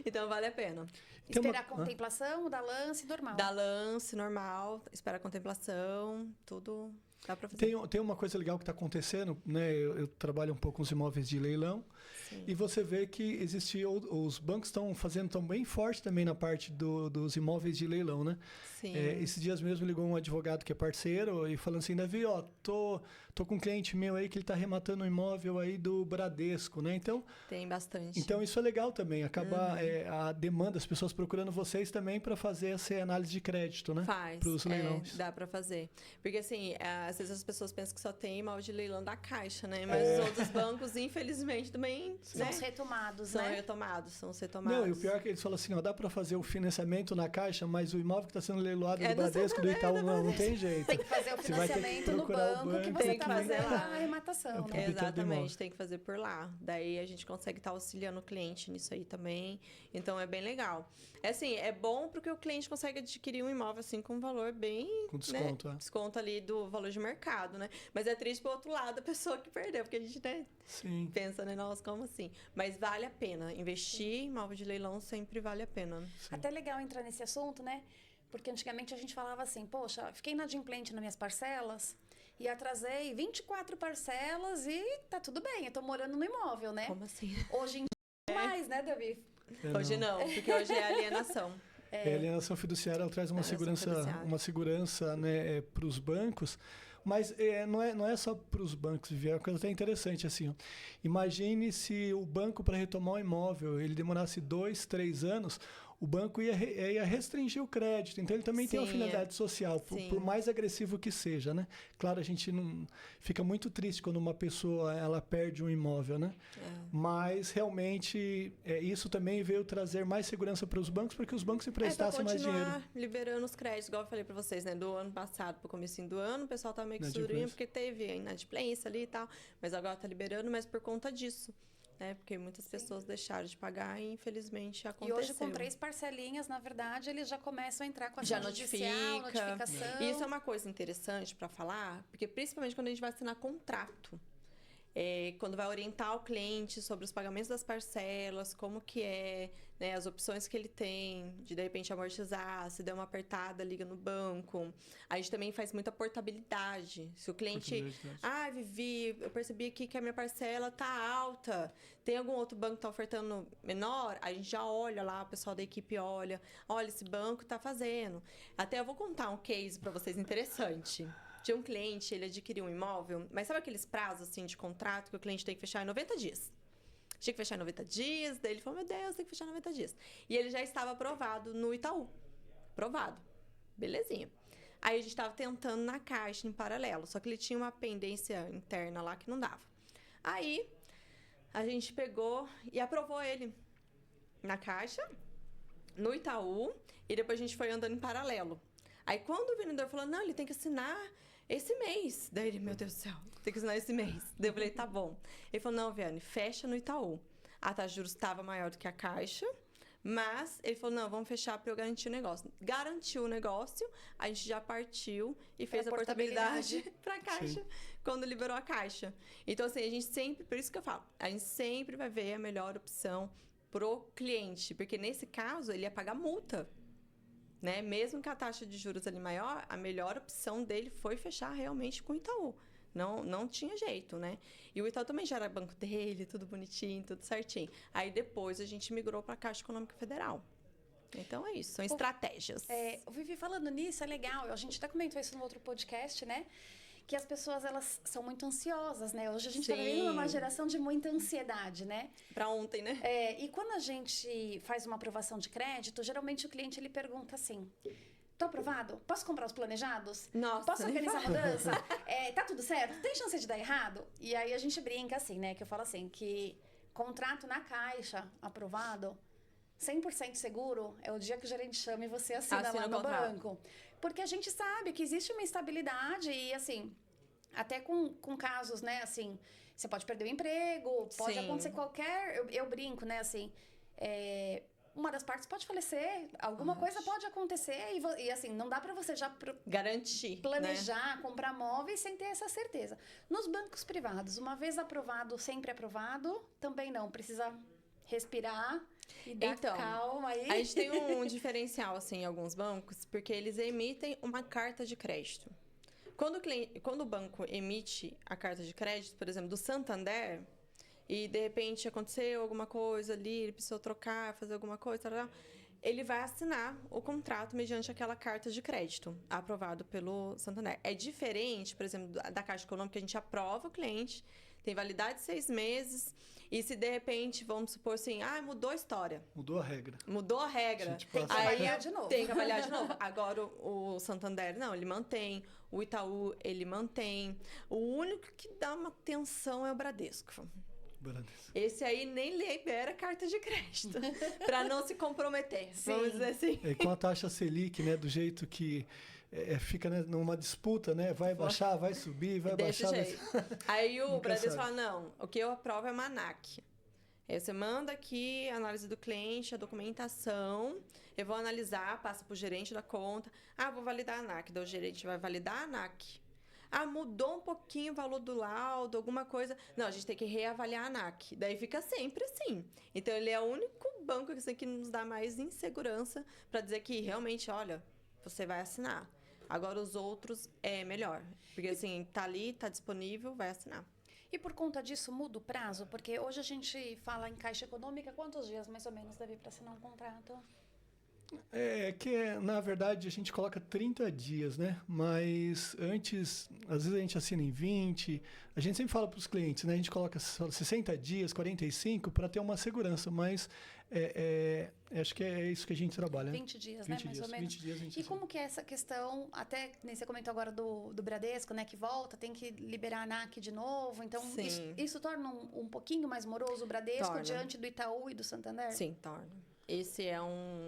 Então, vale a pena. Esperar a contemplação, da lance normal. Da lance normal, esperar a contemplação, tudo... Dá pra fazer. Tem uma coisa legal que está acontecendo, né? Eu trabalho um pouco com os imóveis de leilão. Sim. E você vê que os bancos estão fazendo tão bem forte também na parte dos imóveis de leilão, né? Sim. Esses dias mesmo ligou um advogado que é parceiro e falando assim, Davi, tô com um cliente meu aí que ele está rematando um imóvel aí do Bradesco, né? Então tem bastante. Então isso é legal também, acabar a demanda, as pessoas procurando vocês também para fazer essa análise de crédito, né? Faz. Para os leilões. Dá para fazer. Porque assim, às vezes as pessoas pensam que só tem imóvel de leilão da Caixa, né? Mas os outros bancos, infelizmente, também são os retomados, são né? São os retomados. Não, e o pior é que eles falam assim, dá para fazer o financiamento na Caixa, mas o imóvel que está sendo leiloado do Bradesco, do Itaú, não tem jeito. Tem que fazer o financiamento no banco que você está fazendo a arrematação, né? Exatamente, tem que fazer por lá. Daí a gente consegue estar auxiliando o cliente nisso aí também. Então, é bem legal. É bom porque o cliente consegue adquirir um imóvel assim com um valor bem... Com desconto, desconto ali do valor de mercado, né? Mas é triste pro outro lado a pessoa que perdeu, porque a gente, pensa, né? Nossa, como assim? Mas vale a pena. Investir em imóvel de leilão sempre vale a pena. Sim. Até legal entrar nesse assunto, né? Porque antigamente a gente falava assim, poxa, fiquei inadimplente nas minhas parcelas e atrasei 24 parcelas e tá tudo bem, eu tô morando no imóvel, né? Como assim? Hoje em dia mais, né, Davi? Hoje não, porque hoje é alienação. A alienação fiduciária, ela traz uma segurança, né, para os bancos, mas não é só para os bancos, Vivi, é uma coisa até interessante, assim, ó. Imagine se o banco, para retomar o imóvel, ele demorasse 2, 3 anos, o banco ia restringir o crédito. Então, ele também tem uma Sim, finalidade social, Sim. por mais agressivo que seja, né? Claro, a gente não fica muito triste quando uma pessoa ela perde um imóvel, né? Mas, realmente, isso também veio trazer mais segurança para os bancos, para que os bancos emprestassem mais dinheiro. Para continuar liberando os créditos, igual eu falei para vocês, né? Do ano passado pro comecinho do ano, o pessoal tá meio que surinho, porque teve a inadimplência ali e tal. Mas agora tá liberando, mas por conta disso. Né? Porque muitas pessoas deixaram de pagar e, infelizmente, aconteceu. E hoje, com 3 parcelinhas, na verdade, eles já começam a entrar com a já judicial, notificação. Isso é uma coisa interessante para falar, porque principalmente quando a gente vai assinar contrato, quando vai orientar o cliente sobre os pagamentos das parcelas, como que né, as opções que ele tem de repente amortizar, se der uma apertada, liga no banco. A gente também faz muita portabilidade. Se o cliente, Vivi, eu percebi aqui que a minha parcela tá alta, tem algum outro banco que tá ofertando menor, a gente já olha lá, o pessoal da equipe olha, esse banco tá fazendo. Até eu vou contar um case para vocês interessante. Tinha um cliente, ele adquiriu um imóvel, mas sabe aqueles prazos assim de contrato que o cliente tem que fechar em 90 dias? Tinha que fechar em 90 dias, daí ele falou, meu Deus, tem que fechar em 90 dias. E ele já estava aprovado no Itaú. Aprovado. Belezinha. Aí a gente estava tentando na Caixa em paralelo, só que ele tinha uma pendência interna lá que não dava. Aí a gente pegou e aprovou ele na Caixa, no Itaú, e depois a gente foi andando em paralelo. Aí quando o vendedor falou, não, ele tem que assinar esse mês. Daí ele, meu Deus do céu, tem que assinar esse mês. Daí eu falei, tá bom. Ele falou, não, Viane, fecha no Itaú. A taxa de juros estava maior do que a Caixa, mas ele falou, não, vamos fechar para eu garantir o negócio. Garantiu o negócio, a gente já partiu e fez a portabilidade para a Caixa, quando liberou a Caixa. Então, assim, a gente sempre, por isso que eu falo, a gente sempre vai ver a melhor opção pro cliente, porque nesse caso ele ia pagar multa. Né? Mesmo que a taxa de juros ali maior, a melhor opção dele foi fechar realmente com o Itaú. Não tinha jeito, né? E o Itaú também já era banco dele, tudo bonitinho, tudo certinho. Aí depois a gente migrou para a Caixa Econômica Federal. Então é isso, são estratégias. Vivi, falando nisso, é legal. A gente até comentou isso no outro podcast, né? Que as pessoas, elas são muito ansiosas, né? Hoje a gente está vivendo uma geração de muita ansiedade, né? Para ontem, né? E quando a gente faz uma aprovação de crédito, geralmente o cliente, ele pergunta assim, tô aprovado? Posso comprar os planejados? Nossa, posso organizar a mudança? Tá tudo certo? Tem chance de dar errado? E aí a gente brinca assim, né? Que eu falo assim, que contrato na Caixa aprovado, 100% seguro, é o dia que o gerente chama e você assina lá no banco. Porque a gente sabe que existe uma instabilidade e, assim, até com casos, né, assim, você pode perder o emprego, pode acontecer qualquer... Eu brinco, né, assim, uma das partes pode falecer, alguma coisa pode acontecer e, assim, não dá pra você já garantir, planejar, né? Comprar móveis sem ter essa certeza. Nos bancos privados, uma vez aprovado, sempre aprovado, também não, precisa respirar e dar calma aí. A gente tem um diferencial, assim, em alguns bancos, porque eles emitem uma carta de crédito. Quando o banco emite a carta de crédito, por exemplo, do Santander, e de repente aconteceu alguma coisa ali, ele precisou trocar, fazer alguma coisa, ele vai assinar o contrato mediante aquela carta de crédito aprovado pelo Santander. É diferente, por exemplo, da Caixa Econômica, que a gente aprova o cliente, tem validade de 6 meses, e se de repente, vamos supor assim, mudou a história. Mudou a regra. Mudou a regra. Tem que avaliar de novo. Tem que avaliar de novo. Agora, o Santander, não, ele mantém. O Itaú, ele mantém. O único que dá uma tensão é o Bradesco. Esse aí nem libera carta de crédito, para não se comprometer, vamos dizer assim. Com a taxa Selic, né, do jeito que fica, né, numa disputa, né, vai baixar, vai subir, vai baixar. Aí o Bradesco fala, não, o que eu aprovo é MANAC. Aí você manda aqui a análise do cliente, a documentação, eu vou analisar, passa para o gerente da conta, vou validar a ANAC, daí o gerente vai validar a ANAC. Mudou um pouquinho o valor do laudo, alguma coisa. Não, a gente tem que reavaliar a ANAC. Daí fica sempre assim. Então, ele é o único banco que nos dá mais insegurança para dizer que realmente, olha, você vai assinar. Agora, os outros é melhor. Porque, assim, tá ali, tá disponível, vai assinar. E por conta disso, muda o prazo? Porque hoje a gente fala em Caixa Econômica, quantos dias mais ou menos deve para assinar um contrato? Na verdade, a gente coloca 30 dias, né? Mas antes, às vezes a gente assina em 20. A gente sempre fala para os clientes, né? A gente coloca 60 dias, 45 para ter uma segurança, mas acho que é isso que a gente trabalha. 20 dias, 20 né? dias, Mais ou menos. 20 dias a gente E como que é essa questão, até nem você comentou agora do Bradesco, né? Que volta, tem que liberar a ANAC de novo. Então, isso torna um pouquinho mais moroso o Bradesco diante do Itaú e do Santander? Sim, torna. Esse é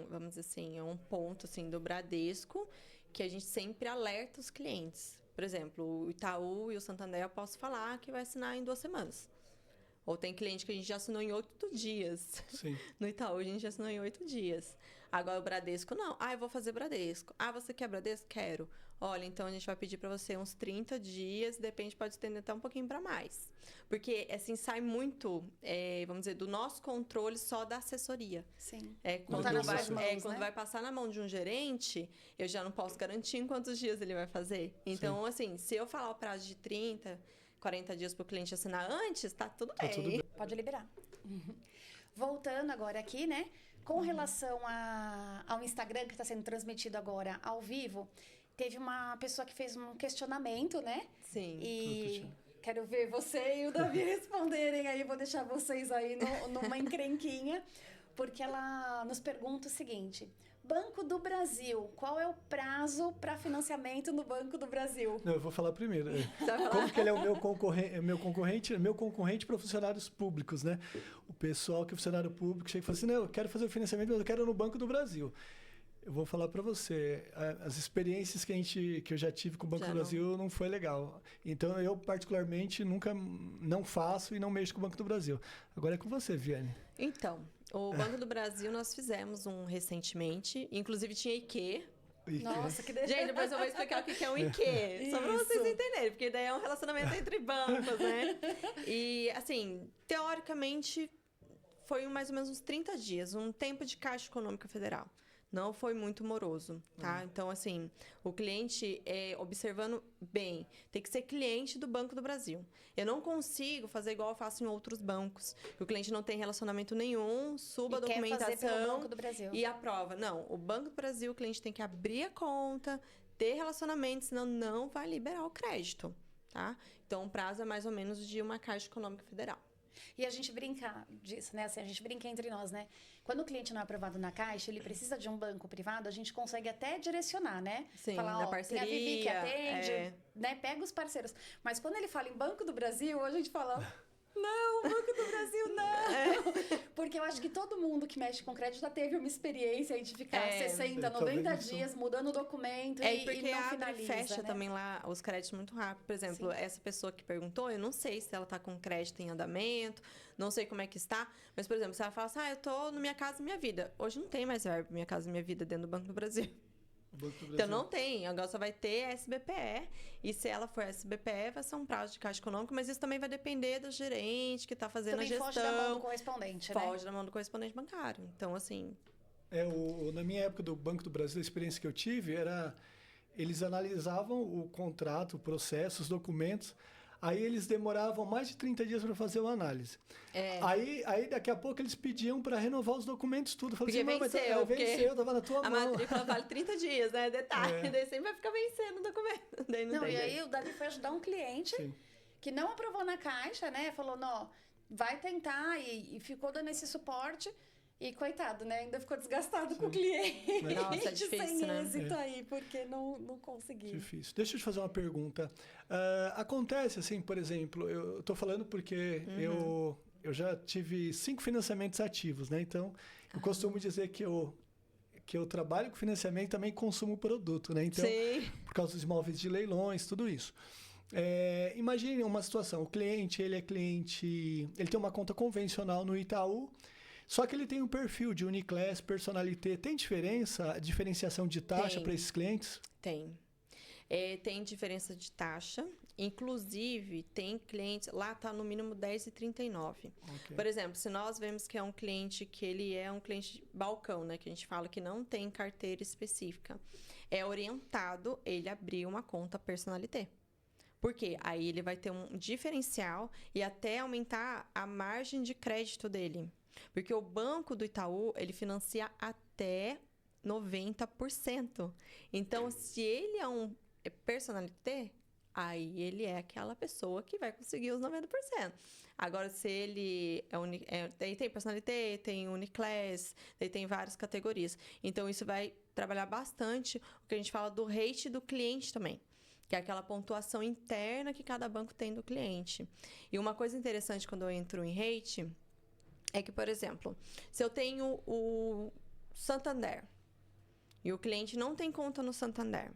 vamos dizer assim, é um ponto assim, do Bradesco que a gente sempre alerta os clientes. Por exemplo, o Itaú e o Santander eu posso falar que vai assinar em 2 semanas. Ou tem cliente que a gente já assinou em 8 dias. Sim. No Itaú a gente já assinou em 8 dias. Agora o Bradesco não. Eu vou fazer Bradesco. Você quer Bradesco? Quero. Olha, então a gente vai pedir para você uns 30 dias, depende, pode estender até um pouquinho para mais. Porque, assim, sai muito, vamos dizer, do nosso controle só da assessoria. Sim. Quando vai passar na mão de um gerente, eu já não posso garantir em quantos dias ele vai fazer. Então, assim, se eu falar o prazo de 30, 40 dias para o cliente assinar antes, tá tudo bem. Pode liberar. Voltando agora aqui, né? Com relação ao Instagram que está sendo transmitido agora ao vivo, teve uma pessoa que fez um questionamento, né? Sim. E quero ver você e o Davi responderem aí. Vou deixar vocês aí numa encrenquinha. Porque ela nos pergunta o seguinte: Banco do Brasil, qual é o prazo para financiamento no Banco do Brasil? Não, eu vou falar primeiro. Como que ele é o meu concorrente para funcionários públicos, né? O pessoal que é funcionário público chega e fala assim, não, eu quero fazer o financiamento, mas eu quero no Banco do Brasil. Eu vou falar para você, as experiências que eu já tive com o Banco do Brasil não foi legal. Então, eu particularmente não faço e não mexo com o Banco do Brasil. Agora é com você, Viane. Então, o Banco do Brasil nós fizemos um recentemente, inclusive tinha IQ. Nossa, que delícia. Gente, depois eu vou explicar o que é um IQ, só para vocês entenderem, porque daí é um relacionamento entre bancos, né? E, assim, teoricamente, foi mais ou menos uns 30 dias, um tempo de Caixa Econômica Federal. Não foi muito moroso, tá? Então, assim, o cliente, observando bem, tem que ser cliente do Banco do Brasil. Eu não consigo fazer igual eu faço em outros bancos. O cliente não tem relacionamento nenhum, suba a documentação quer fazer pelo Banco do Brasil. E aprova. Não, o Banco do Brasil, o cliente tem que abrir a conta, ter relacionamento, senão não vai liberar o crédito, tá? Então, o prazo é mais ou menos de uma Caixa Econômica Federal. E a gente brinca disso, né? Assim, a gente brinca entre nós, né? Quando o cliente não é aprovado na Caixa, ele precisa de um banco privado, a gente consegue até direcionar, né? Sim, falar, na parceria. Tem a Vivi que atende, né? Pega os parceiros. Mas quando ele fala em Banco do Brasil, a gente fala... Não, Banco do Brasil não! Porque eu acho que todo mundo que mexe com crédito já teve uma experiência aí de ficar 60, 90 dias mudando o documento e não finaliza, fecha, né? Também lá os créditos muito rápido. Por exemplo, essa pessoa que perguntou, eu não sei se ela está com crédito em andamento, não sei como é que está, mas, por exemplo, se ela fala assim, eu tô no Minha Casa Minha Vida. Hoje não tem mais verbo Minha Casa Minha Vida dentro do Banco do Brasil. Então não tem, agora só vai ter SBPE, e se ela for SBPE vai ser um prazo de Caixa Econômica, mas isso também vai depender do gerente que está fazendo também a gestão. Foge da mão do correspondente, né? Foge da mão do correspondente bancário, então assim... Na minha época do Banco do Brasil, a experiência que eu tive era, eles analisavam o contrato, o processo, os documentos, aí eles demoravam mais de 30 dias para fazer uma análise. Aí daqui a pouco eles pediam para renovar os documentos tudo. Falei porque assim, venceu, tava na tua mão. A matrícula vale 30 dias, né? Detalhe, daí sempre vai ficar vencendo o documento. Daí não, e aí o Davi foi ajudar um cliente que não aprovou na Caixa, né? Falou, não, vai tentar, e ficou dando esse suporte. E coitado, né? Ainda ficou desgastado com o cliente. Nossa, é difícil, sem êxito aí, porque não consegui. Difícil. Deixa eu te fazer uma pergunta. Acontece assim, por exemplo, eu tô falando porque eu já tive 5 financiamentos ativos, né? Então, eu costumo dizer que eu trabalho com financiamento e também consumo produto, né? Então, por causa dos imóveis de leilões, tudo isso. Imagine uma situação, o cliente, ele tem uma conta convencional no Itaú, só que ele tem um perfil de Uniclass, Personalité. Tem diferenciação de taxa para esses clientes? Tem. Tem diferença de taxa. Inclusive, tem clientes... Lá está no mínimo 10,39. Okay. Por exemplo, se nós vemos que é um cliente que ele é um cliente balcão, né? Que a gente fala que não tem carteira específica. É orientado ele abrir uma conta Personalité. Por quê? Aí ele vai ter um diferencial e até aumentar a margem de crédito dele. Porque o Banco do Itaú, ele financia até 90%. Então, se ele é um personalité, aí ele é aquela pessoa que vai conseguir os 90%. Agora, se ele tem personalité, tem uniclass, tem várias categorias. Então, isso vai trabalhar bastante o que a gente fala do rate do cliente também, que é aquela pontuação interna que cada banco tem do cliente. E uma coisa interessante quando eu entro em rate é que, por exemplo, se eu tenho o Santander e o cliente não tem conta no Santander,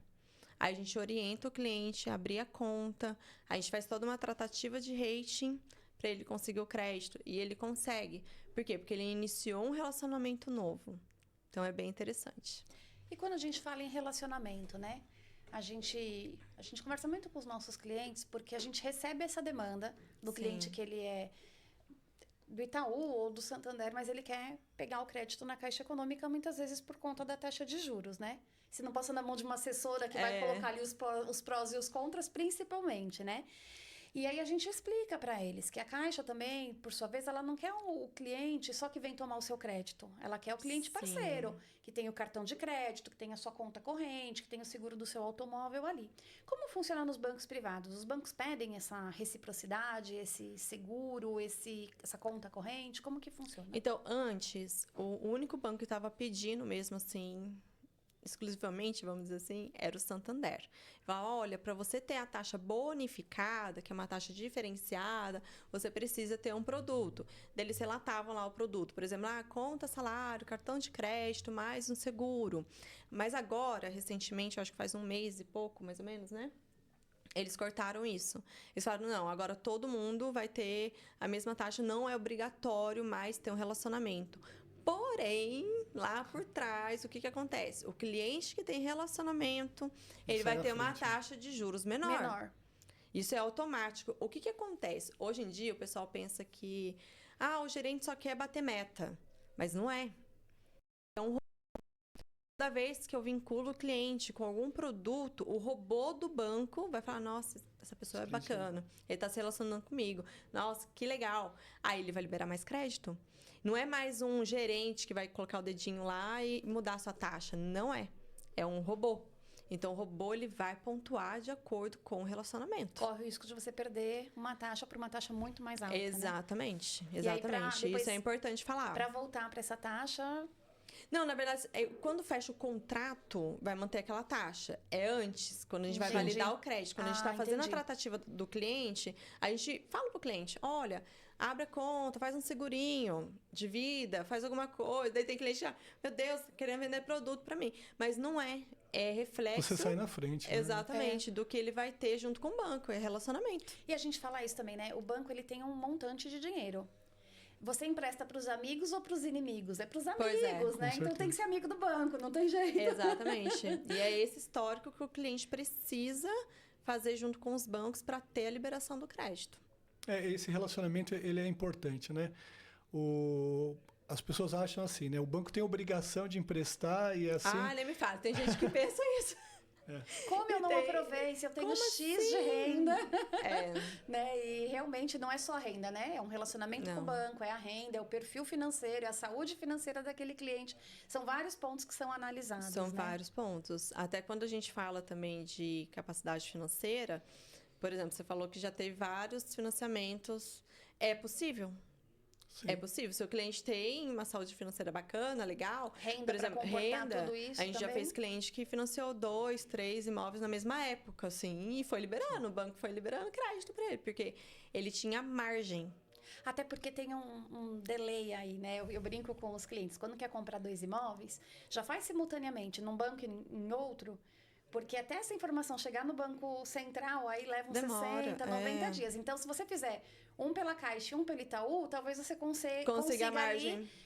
aí a gente orienta o cliente a abrir a conta, a gente faz toda uma tratativa de rating para ele conseguir o crédito. E ele consegue. Por quê? Porque ele iniciou um relacionamento novo. Então, é bem interessante. E quando a gente fala em relacionamento, né? A gente conversa muito com os nossos clientes porque a gente recebe essa demanda do cliente que ele é do Itaú ou do Santander, mas ele quer pegar o crédito na Caixa Econômica muitas vezes por conta da taxa de juros, né? Se não passa na mão de uma assessora que vai colocar ali os prós e os contras, principalmente, né? E aí a gente explica para eles que a Caixa também, por sua vez, ela não quer o cliente só que vem tomar o seu crédito. Ela quer o cliente parceiro, que tem o cartão de crédito, que tem a sua conta corrente, que tem o seguro do seu automóvel ali. Como funciona nos bancos privados? Os bancos pedem essa reciprocidade, esse seguro, essa conta corrente? Como que funciona? Então, antes, o único banco que estava pedindo mesmo assim, exclusivamente, vamos dizer assim, era o Santander. Fala, olha, para você ter a taxa bonificada, que é uma taxa diferenciada, você precisa ter um produto. Eles relatavam lá o produto, por exemplo, conta salário, cartão de crédito, mais um seguro. Mas agora, recentemente, eu acho que faz um mês e pouco, mais ou menos, né? Eles cortaram isso. Eles falaram, não, agora todo mundo vai ter a mesma taxa, não é obrigatório mais ter um relacionamento. Porém, lá por trás, o que acontece? O cliente que tem relacionamento, ele vai ter uma taxa de juros menor. Isso é automático. O que acontece? Hoje em dia, o pessoal pensa que o gerente só quer bater meta. Mas não é. Então, toda vez que eu vinculo o cliente com algum produto, o robô do banco vai falar, nossa, essa pessoa é bacana. Ele está se relacionando comigo. Nossa, que legal. Aí ele vai liberar mais crédito. Não é mais um gerente que vai colocar o dedinho lá e mudar a sua taxa. Não é. É um robô. Então, o robô ele vai pontuar de acordo com o relacionamento. Corre o risco de você perder uma taxa por uma taxa muito mais alta, Exatamente. Né? Exatamente. Isso é importante falar. Para voltar para essa taxa... Não, na verdade, quando fecha o contrato, vai manter aquela taxa. É antes, quando a gente vai validar o crédito. Quando a gente está fazendo a tratativa do cliente, a gente fala pro cliente, olha, abre a conta, faz um segurinho de vida, faz alguma coisa. Daí tem cliente, meu Deus, querendo vender produto para mim. Mas não é. É reflexo... Você sai na frente. Exatamente, do que ele vai ter junto com o banco. É relacionamento. E a gente fala isso também, né? O banco, ele tem um montante de dinheiro. Você empresta para os amigos ou para os inimigos? É para os amigos, né? Então tem que ser amigo do banco, não tem jeito. Exatamente. E é esse histórico que o cliente precisa fazer junto com os bancos para ter a liberação do crédito. Esse relacionamento ele é importante, né? As pessoas acham assim, né? O banco tem obrigação de emprestar e assim... nem me fala. Tem gente que pensa isso. Como eu não aprovei se eu tenho X de renda? Né? E realmente não é só a renda, né? É um relacionamento com o banco, é a renda, é o perfil financeiro, é a saúde financeira daquele cliente. São vários pontos que são analisados. São vários pontos. Até quando a gente fala também de capacidade financeira, por exemplo, você falou que já teve vários financiamentos. É possível? Sim. É possível. Se o cliente tem uma saúde financeira bacana, legal, renda, por exemplo, renda, tudo isso a gente também. Já fez cliente que financiou 2, 3 imóveis na mesma época, assim, e foi liberando, o banco foi liberando crédito para ele, porque ele tinha margem. Até porque tem um delay aí, né? Eu brinco com os clientes, quando quer comprar 2 imóveis, já faz simultaneamente num banco e em outro, porque até essa informação chegar no Banco Central, aí leva uns 60, 90 dias. Então, se você fizer um pela Caixa e um pelo Itaú, talvez você consiga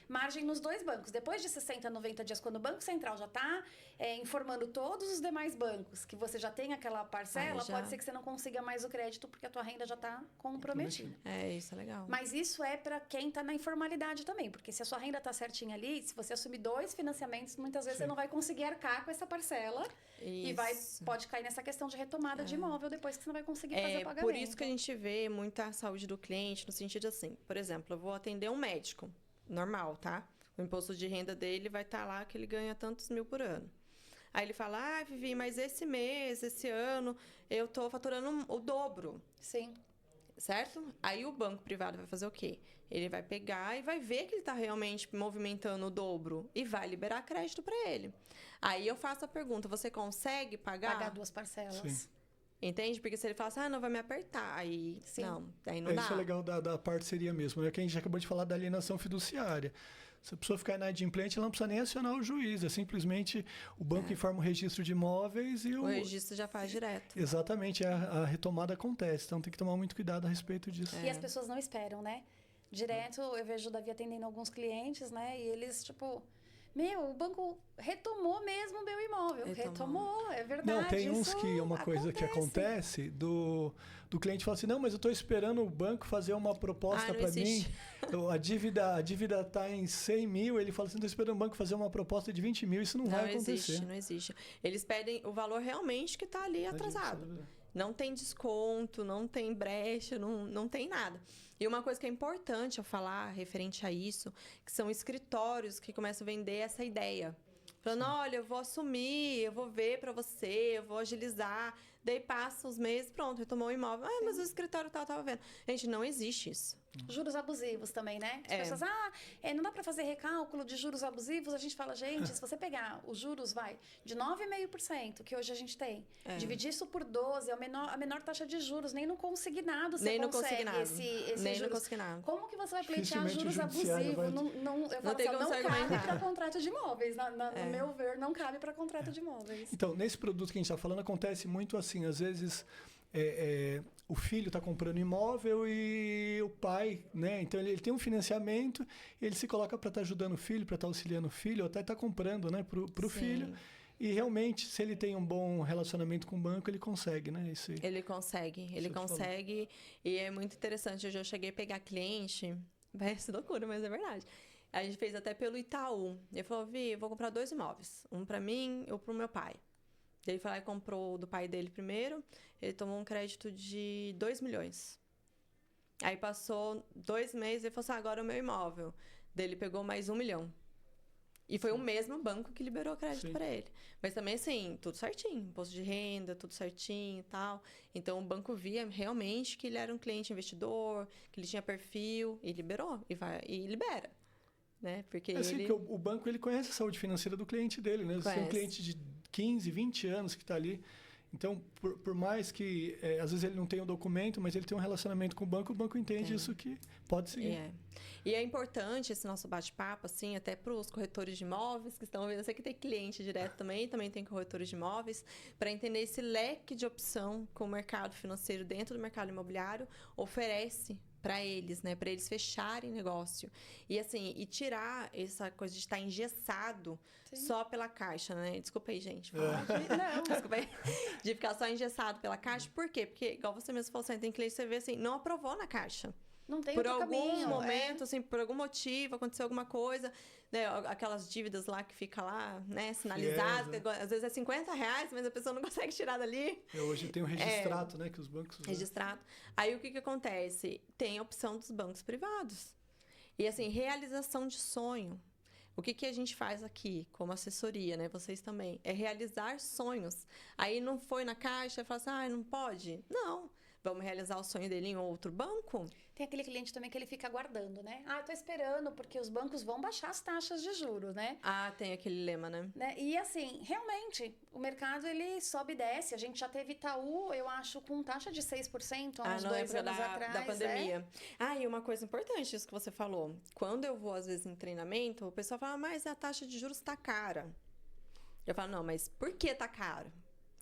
margem nos 2 bancos. Depois de 60, 90 dias, quando o Banco Central já está informando todos os demais bancos que você já tem aquela parcela, pode ser que você não consiga mais o crédito porque a tua renda já está comprometida. Isso é legal. Mas isso é para quem está na informalidade também, porque se a sua renda está certinha ali, se você assumir 2 financiamentos, muitas vezes você não vai conseguir arcar com essa parcela. E pode cair nessa questão de retomada de imóvel depois que você não vai conseguir fazer o pagamento. Por isso que a gente vê muita saúde do cliente, no sentido assim, por exemplo, eu vou atender um médico, normal, tá? O imposto de renda dele vai estar lá que ele ganha tantos mil por ano. Aí ele fala, Vivi, mas esse mês, esse ano, eu tô faturando o dobro. Sim. Certo? Aí o banco privado vai fazer o quê? Ele vai pegar e vai ver que ele está realmente movimentando o dobro e vai liberar crédito para ele. Aí eu faço a pergunta, você consegue pagar? Pagar 2 parcelas. Sim. Entende? Porque se ele fala assim, não vai me apertar, aí Sim. aí não dá. Isso é legal da parceria mesmo, né? Que a gente acabou de falar da alienação fiduciária. Se a pessoa ficar inadimplente, ela não precisa nem acionar o juiz, é simplesmente o banco informa o registro de imóveis e o registro já faz direto. Exatamente, a retomada acontece, então tem que tomar muito cuidado a respeito disso. E as pessoas não esperam, né? Direto, eu vejo o Davi atendendo alguns clientes, né? E eles, tipo, o banco retomou mesmo o meu imóvel. Retomou, é verdade. Não, tem uns que uma coisa que acontece do cliente fala assim, não, mas eu estou esperando o banco fazer uma proposta para mim. A dívida está em 100 mil, ele fala assim, estou esperando o banco fazer uma proposta de 20 mil, isso não vai acontecer. Não existe. Eles pedem o valor realmente que está ali atrasado. Não tem desconto, não tem brecha, não tem nada. E uma coisa que é importante eu falar referente a isso, que são escritórios que começam a vender essa ideia. Falando, olha, eu vou assumir, eu vou ver para você, eu vou agilizar. Daí passa os meses, pronto, retomou o imóvel. Mas o escritório tava vendo. Gente, não existe isso. Juros abusivos também, né? As pessoas, não dá para fazer recálculo de juros abusivos. A gente fala, gente, se você pegar os juros, de 9,5%, que hoje a gente tem, dividir isso por 12, é a menor taxa de juros. Nem no consignado você consegue esse nem juros. No consignado. Como que você vai pleitear juros abusivos? Não cabe para contrato de imóveis. No meu ver, não cabe para contrato de imóveis. Então, nesse produto que a gente está falando, acontece muito assim, às vezes o filho está comprando imóvel e o pai, né? Então ele tem um financiamento, ele se coloca para estar ajudando o filho, para estar auxiliando o filho, ou até está comprando, né, para o filho. E realmente, se ele tem um bom relacionamento com o banco, ele consegue, né? Ele consegue. E é muito interessante. Hoje eu cheguei a pegar cliente, parece loucura, mas é verdade. A gente fez até pelo Itaú. Ele falou, Vi, eu vou comprar 2 imóveis. Um para mim e um para o meu pai. Ele foi lá e comprou do pai dele primeiro. Ele tomou um crédito de 2 milhões. Aí passou 2 meses e falou assim, agora é o meu imóvel. Daí ele pegou mais 1 milhão. E foi o mesmo banco que liberou o crédito para ele. Mas também, assim, tudo certinho. Imposto de renda, tudo certinho e tal. Então, o banco via realmente que ele era um cliente investidor, que ele tinha perfil, e liberou. E libera. Né? Porque porque o banco ele conhece a saúde financeira do cliente dele, né? Você tem um cliente de 15, 20 anos que está ali. Então, por mais que, às vezes ele não tenha o documento, mas ele tem um relacionamento com o banco entende isso que pode seguir. E é importante esse nosso bate-papo, assim, até para os corretores de imóveis que estão vendo. Eu sei que tem cliente direto também tem corretores de imóveis, para entender esse leque de opção que o mercado financeiro dentro do mercado imobiliário oferece para eles, né? Para eles fecharem negócio. E assim, tirar essa coisa de estar engessado só pela Caixa, né? Desculpa aí, gente. Desculpa aí. De ficar só engessado pela Caixa. Por quê? Porque, igual você mesmo falou, tem cliente que você vê assim, não aprovou na Caixa. Não tem por outro algum caminho, momento, assim, por algum motivo, aconteceu alguma coisa, né? Aquelas dívidas lá que fica lá, né, sinalizadas, às vezes é R$50, mas a pessoa não consegue tirar dali. Hoje tem o registrado, né, que os bancos usam. Registrado. Aí o que acontece? Tem a opção dos bancos privados. E assim, realização de sonho. O que a gente faz aqui, como assessoria, né? Vocês também, é realizar sonhos. Aí não foi na Caixa e fala assim, não pode? Não. Vamos realizar o sonho dele em outro banco? Tem aquele cliente também que ele fica aguardando, né? Eu tô esperando porque os bancos vão baixar as taxas de juros, né? Tem aquele lema, né? E assim, realmente, o mercado ele sobe e desce. A gente já teve Itaú, eu acho, com taxa de 6% há uns 2 anos atrás. Da pandemia. E uma coisa importante, isso que você falou. Quando eu vou, às vezes, em treinamento, o pessoal fala, mas a taxa de juros tá cara. Eu falo, não, mas por que tá caro?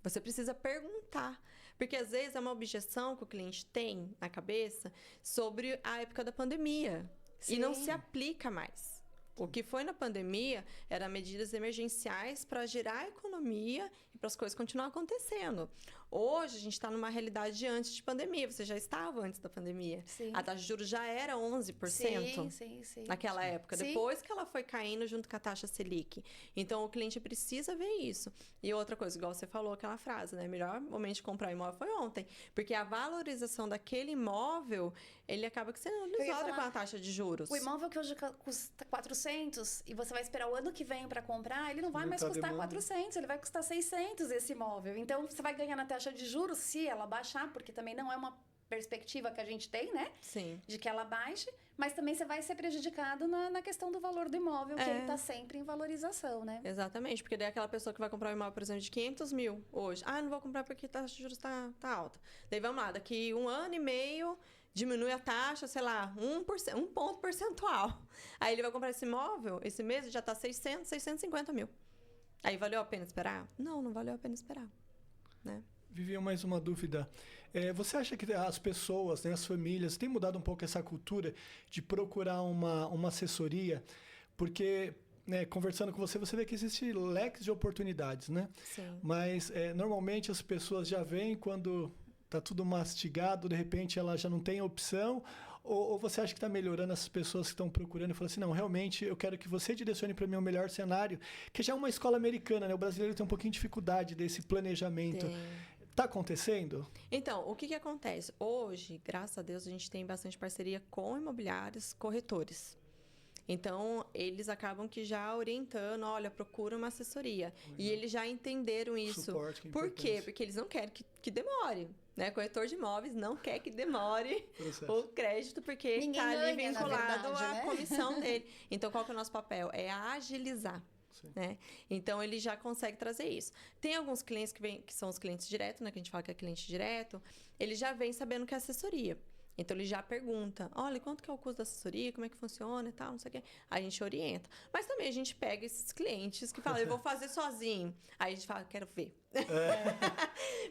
Você precisa perguntar. Porque, às vezes, é uma objeção que o cliente tem na cabeça sobre a época da pandemia. E não se aplica mais. O que foi na pandemia eram medidas emergenciais para girar a economia e para as coisas continuarem acontecendo. Hoje, a gente está numa realidade de antes de pandemia. Você já estava antes da pandemia. Sim. A taxa de juros já era 11% Sim. naquela época. Sim. Depois que ela foi caindo junto com a taxa Selic. Então, o cliente precisa ver isso. E outra coisa, igual você falou, aquela frase, né? Melhor momento de comprar imóvel foi ontem. Porque a valorização daquele imóvel, ele acaba sendo analisado com a taxa de juros. O imóvel que hoje custa 400 e você vai esperar o ano que vem para comprar, ele não vai mais custar 400, ele vai custar 600 esse imóvel. Então, você vai ganhar na taxa de juros se ela baixar, porque também não é uma perspectiva que a gente tem, né? Sim. De que ela baixe, mas também você vai ser prejudicado na questão do valor do imóvel, que ele está sempre em valorização, né? Exatamente, porque daí aquela pessoa que vai comprar um imóvel, por exemplo, de 500 mil hoje. Não vou comprar porque a taxa de juros tá alta. Daí vamos lá, daqui 1 ano e meio diminui a taxa, sei lá, 1%, 1 ponto percentual. Aí ele vai comprar esse imóvel, esse mês já tá 650 mil. Aí valeu a pena esperar? Não valeu a pena esperar, né? Vivian, mais uma dúvida. Você acha que as pessoas, né, as famílias, têm mudado um pouco essa cultura de procurar uma assessoria? Porque, né, conversando com você, você vê que existe leques de oportunidades, né? Sim. Mas, normalmente, as pessoas já vêm quando está tudo mastigado, de repente ela já não tem opção. Ou você acha que está melhorando essas pessoas que estão procurando e falam assim, não, realmente eu quero que você direcione para mim o melhor cenário, que já é uma escola americana, né? O brasileiro tem um pouquinho de dificuldade desse planejamento. Está acontecendo? Então, o que acontece? Hoje, graças a Deus, a gente tem bastante parceria com imobiliários, corretores. Então, eles acabam que já orientando, olha, procura uma assessoria. E eles já entenderam isso. Suporte, que é Por quê? importante. Porque eles não querem que demore. Né? Corretor de imóveis não quer que demore o crédito, porque Ninguém está ali ganha, na vinculado verdade, à né? comissão dele. Então, qual que é o nosso papel? É agilizar. Né? Então, ele já consegue trazer isso. Tem alguns clientes que são os clientes diretos, né? Que a gente fala que é cliente direto. Ele já vem sabendo que é assessoria. Então, ele já pergunta, olha, quanto que é o custo da assessoria, como é que funciona e tal, não sei o quê. Aí a gente orienta. Mas também a gente pega esses clientes que falam, eu vou fazer sozinho. Aí a gente fala, quero ver.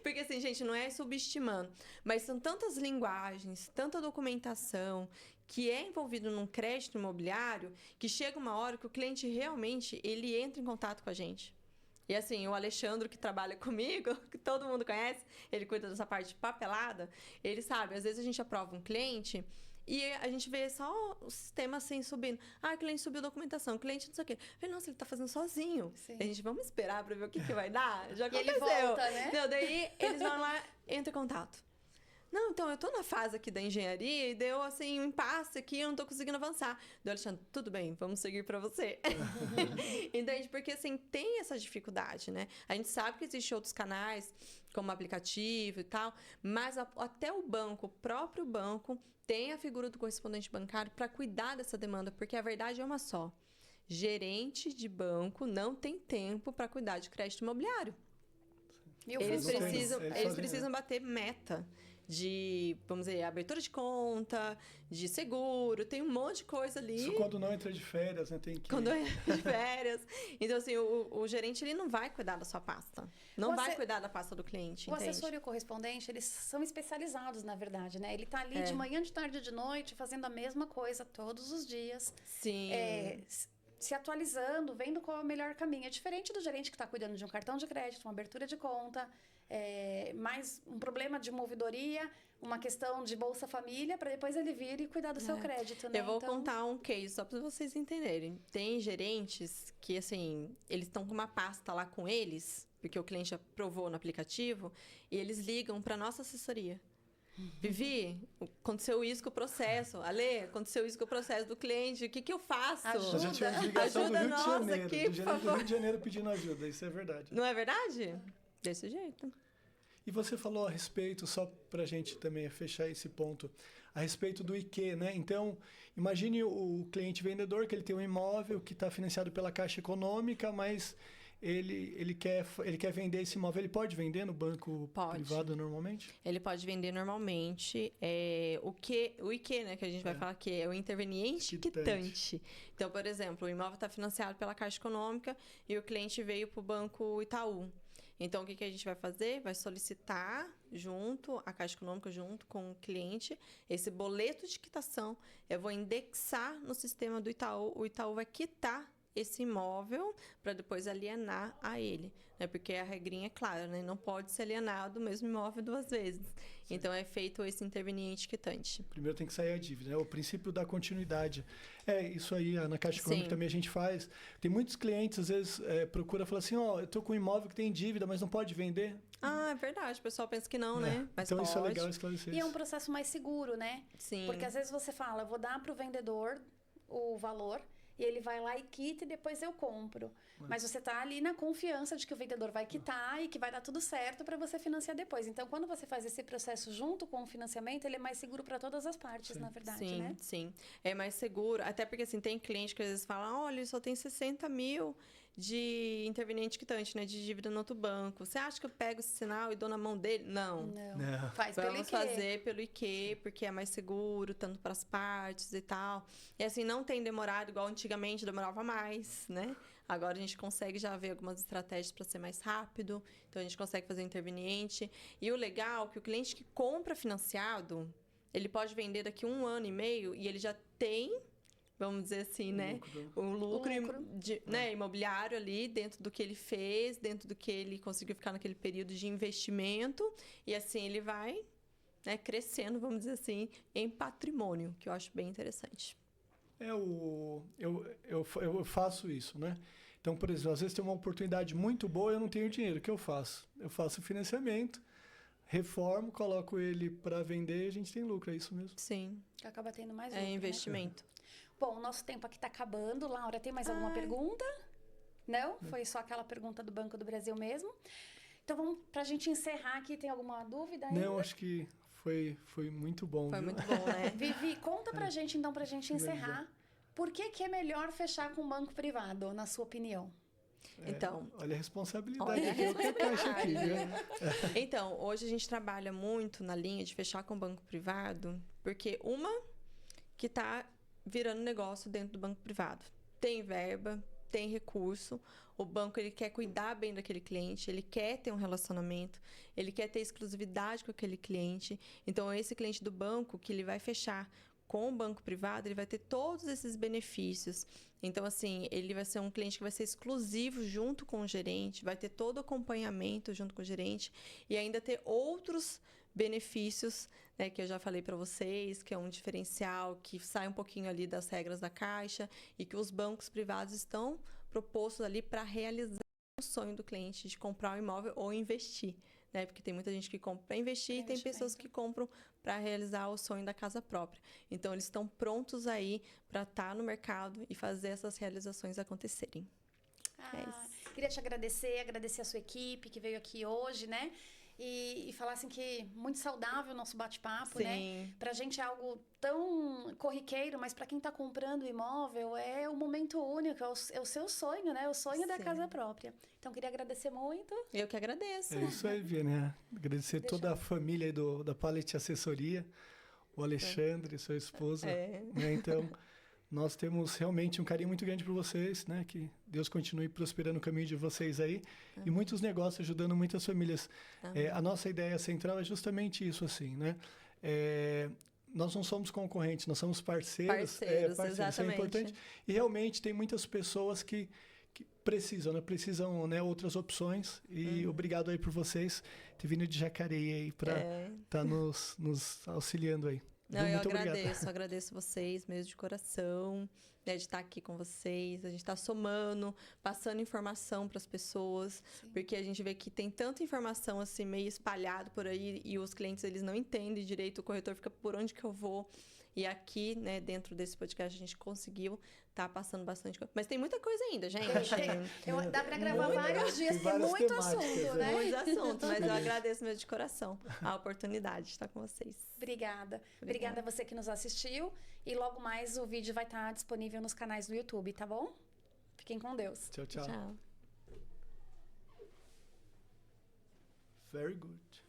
Porque assim, gente, não é subestimando. Mas são tantas linguagens, tanta documentação que é envolvido num crédito imobiliário que chega uma hora que o cliente realmente, ele entra em contato com a gente. E assim, o Alexandre, que trabalha comigo, que todo mundo conhece, ele cuida dessa parte de papelada, ele sabe, às vezes a gente aprova um cliente e a gente vê só o sistema assim subindo. O cliente subiu a documentação, o cliente não sei o quê. Eu falei, nossa, ele tá fazendo sozinho. Sim. A gente, vamos esperar pra ver o que vai dar? Já E aconteceu. ele volta, né? Não, daí eles vão lá, entram em contato. Não, então, eu tô na fase aqui da engenharia e deu, assim, um impasse aqui, eu não tô conseguindo avançar. Deu, Alexandre, tudo bem, vamos seguir pra você. Entende? Porque, assim, tem essa dificuldade, né? A gente sabe que existem outros canais, como aplicativo e tal, mas até o banco, o próprio banco, tem a figura do correspondente bancário para cuidar dessa demanda, porque a verdade é uma só. Gerente de banco não tem tempo para cuidar de crédito imobiliário. Eles precisam bater meta de, vamos dizer, abertura de conta, de seguro, tem um monte de coisa ali. Isso quando não entra de férias, né? Tem que... Quando entra de férias. Então, assim, o gerente, ele não vai cuidar da sua pasta. Não vai cuidar da pasta do cliente, O entende? assessor e o correspondente, eles são especializados, na verdade, né? Ele tá ali de manhã, de tarde, de noite, fazendo a mesma coisa todos os dias. Sim. Se atualizando, vendo qual é o melhor caminho. É diferente do gerente que está cuidando de um cartão de crédito, uma abertura de conta, mais um problema de uma ouvidoria, uma questão de Bolsa Família, para depois ele vir e cuidar do seu crédito, né? Eu vou contar um case, só para vocês entenderem. Tem gerentes que, assim, eles estão com uma pasta lá com eles, porque o cliente aprovou no aplicativo, e eles ligam para nossa assessoria. Vivi, aconteceu isso com o processo. Ale, aconteceu isso com o processo do cliente. O que eu faço? A gente tinha uma ligação do Rio de Janeiro, aqui, do gerente do Rio de Janeiro pedindo ajuda. Isso é verdade. Não é verdade? Desse jeito. E você falou a respeito, só para a gente também fechar esse ponto, a respeito do IQ, né? Então, imagine o cliente vendedor que ele tem um imóvel que está financiado pela Caixa Econômica, mas ele quer vender esse imóvel. Ele pode vender no banco privado normalmente? Ele pode vender normalmente. O IQ, né, que a gente vai falar que é o interveniente quitante. Então, por exemplo, o imóvel está financiado pela Caixa Econômica e o cliente veio para o Banco Itaú. Então, o que a gente vai fazer? Vai solicitar junto, a Caixa Econômica junto com o cliente, esse boleto de quitação. Eu vou indexar no sistema do Itaú, o Itaú vai quitar esse imóvel para depois alienar a ele, né? Porque a regrinha é clara, né? Não pode ser alienado o mesmo imóvel 2 vezes. Sim. Então, é feito esse interveniente quitante. Primeiro tem que sair a dívida, né? O princípio da continuidade. Isso aí, na Caixa Econômica também a gente faz. Tem muitos clientes, às vezes, procura falar assim, eu tô com um imóvel que tem dívida, mas não pode vender. É verdade. O pessoal pensa que não, né? Mas então, pode. Isso é legal esclarecer. E é um processo mais seguro, né? Sim. Porque, às vezes, você fala, eu vou dar para o vendedor o valor, e ele vai lá e quita e depois eu compro. Mas você está ali na confiança de que o vendedor vai quitar e que vai dar tudo certo para você financiar depois. Então, quando você faz esse processo junto com o financiamento, ele é mais seguro para todas as partes, na verdade, né? Sim. É mais seguro. Até porque, assim, tem cliente que às vezes fala, olha, só tem 60 mil de interveniente quitante, né? De dívida no outro banco. Você acha que eu pego esse sinal e dou na mão dele? Não. Faz pelo Vamos IQ. fazer pelo IQ, porque é mais seguro, tanto para as partes e tal. E assim, não tem demorado igual antigamente, demorava mais, né? Agora a gente consegue já ver algumas estratégias para ser mais rápido. Então, a gente consegue fazer interveniente. E o legal é que o cliente que compra financiado, ele pode vender daqui 1 ano e meio e ele já tem, vamos dizer assim, né? O lucro. Né, imobiliário ali, dentro do que ele fez, dentro do que ele conseguiu ficar naquele período de investimento. E assim, ele vai, né, crescendo, vamos dizer assim, em patrimônio, que eu acho bem interessante. Eu faço isso, né? Então, por exemplo, às vezes tem uma oportunidade muito boa e eu não tenho dinheiro. O que eu faço? Eu faço financiamento, reformo, coloco ele para vender e a gente tem lucro. É isso mesmo? Sim. Acaba tendo mais lucro, É investimento. Né? Bom, o nosso tempo aqui está acabando. Laura, tem mais alguma pergunta? Não? Foi só aquela pergunta do Banco do Brasil mesmo. Então, vamos para a gente encerrar aqui. Tem alguma dúvida ainda? Não, acho que foi muito bom. Foi muito bom, né? Vivi, conta pra gente, então, pra gente encerrar. Por que é melhor fechar com um banco privado, na sua opinião? Então, olha a responsabilidade que eu que caixa aqui, viu? Então, hoje a gente trabalha muito na linha de fechar com banco privado, porque uma que está virando negócio dentro do banco privado. Tem verba, tem recurso, o banco ele quer cuidar bem daquele cliente, ele quer ter um relacionamento, ele quer ter exclusividade com aquele cliente. Então, esse cliente do banco que ele vai fechar com o banco privado, ele vai ter todos esses benefícios. Então, assim, ele vai ser um cliente que vai ser exclusivo junto com o gerente, vai ter todo o acompanhamento junto com o gerente e ainda ter outros benefícios, né, que eu já falei para vocês, que é um diferencial que sai um pouquinho ali das regras da Caixa e que os bancos privados estão propostos ali para realizar o sonho do cliente de comprar um imóvel ou investir, né? Porque tem muita gente que compra para investir e tem pessoas que compram para realizar o sonho da casa própria. Então, eles estão prontos aí para estar no mercado e fazer essas realizações acontecerem. Queria te agradecer a sua equipe que veio aqui hoje, né? E falar assim que muito saudável o nosso bate-papo, né? Pra gente é algo tão corriqueiro, mas para quem tá comprando imóvel é um momento único, é o seu sonho, né? O sonho da casa própria. Então, queria agradecer muito. Eu que agradeço. É isso aí, Vianney. Agradecer toda a família aí da Pallet Assessoria, o Alexandre, sua esposa. Né? Então, nós temos realmente um carinho muito grande por vocês, né? Que Deus continue prosperando o caminho de vocês aí. E muitos negócios ajudando muitas famílias. A nossa ideia central é justamente isso, assim, né? Nós não somos concorrentes, nós somos parceiros. Exatamente. Isso é importante. E realmente tem muitas pessoas que precisam, né? Precisam, né, outras opções. E obrigado aí por vocês ter vindo de Jacareí aí para estar nos auxiliando aí. Não, eu agradeço vocês mesmo de coração, né, de estar aqui com vocês. A gente está somando, passando informação para as pessoas, porque a gente vê que tem tanta informação assim meio espalhado por aí e os clientes eles não entendem direito, o corretor fica por onde que eu vou. E aqui, né, dentro desse podcast, a gente conseguiu estar passando bastante coisa. Mas tem muita coisa ainda, gente. Dá para gravar vários dias, tem muito assunto, né? Muitos assuntos, mas eu agradeço mesmo de coração a oportunidade de estar com vocês. Obrigada a você que nos assistiu. E logo mais o vídeo vai estar disponível nos canais do YouTube, tá bom? Fiquem com Deus. Tchau. Tchau. Very good.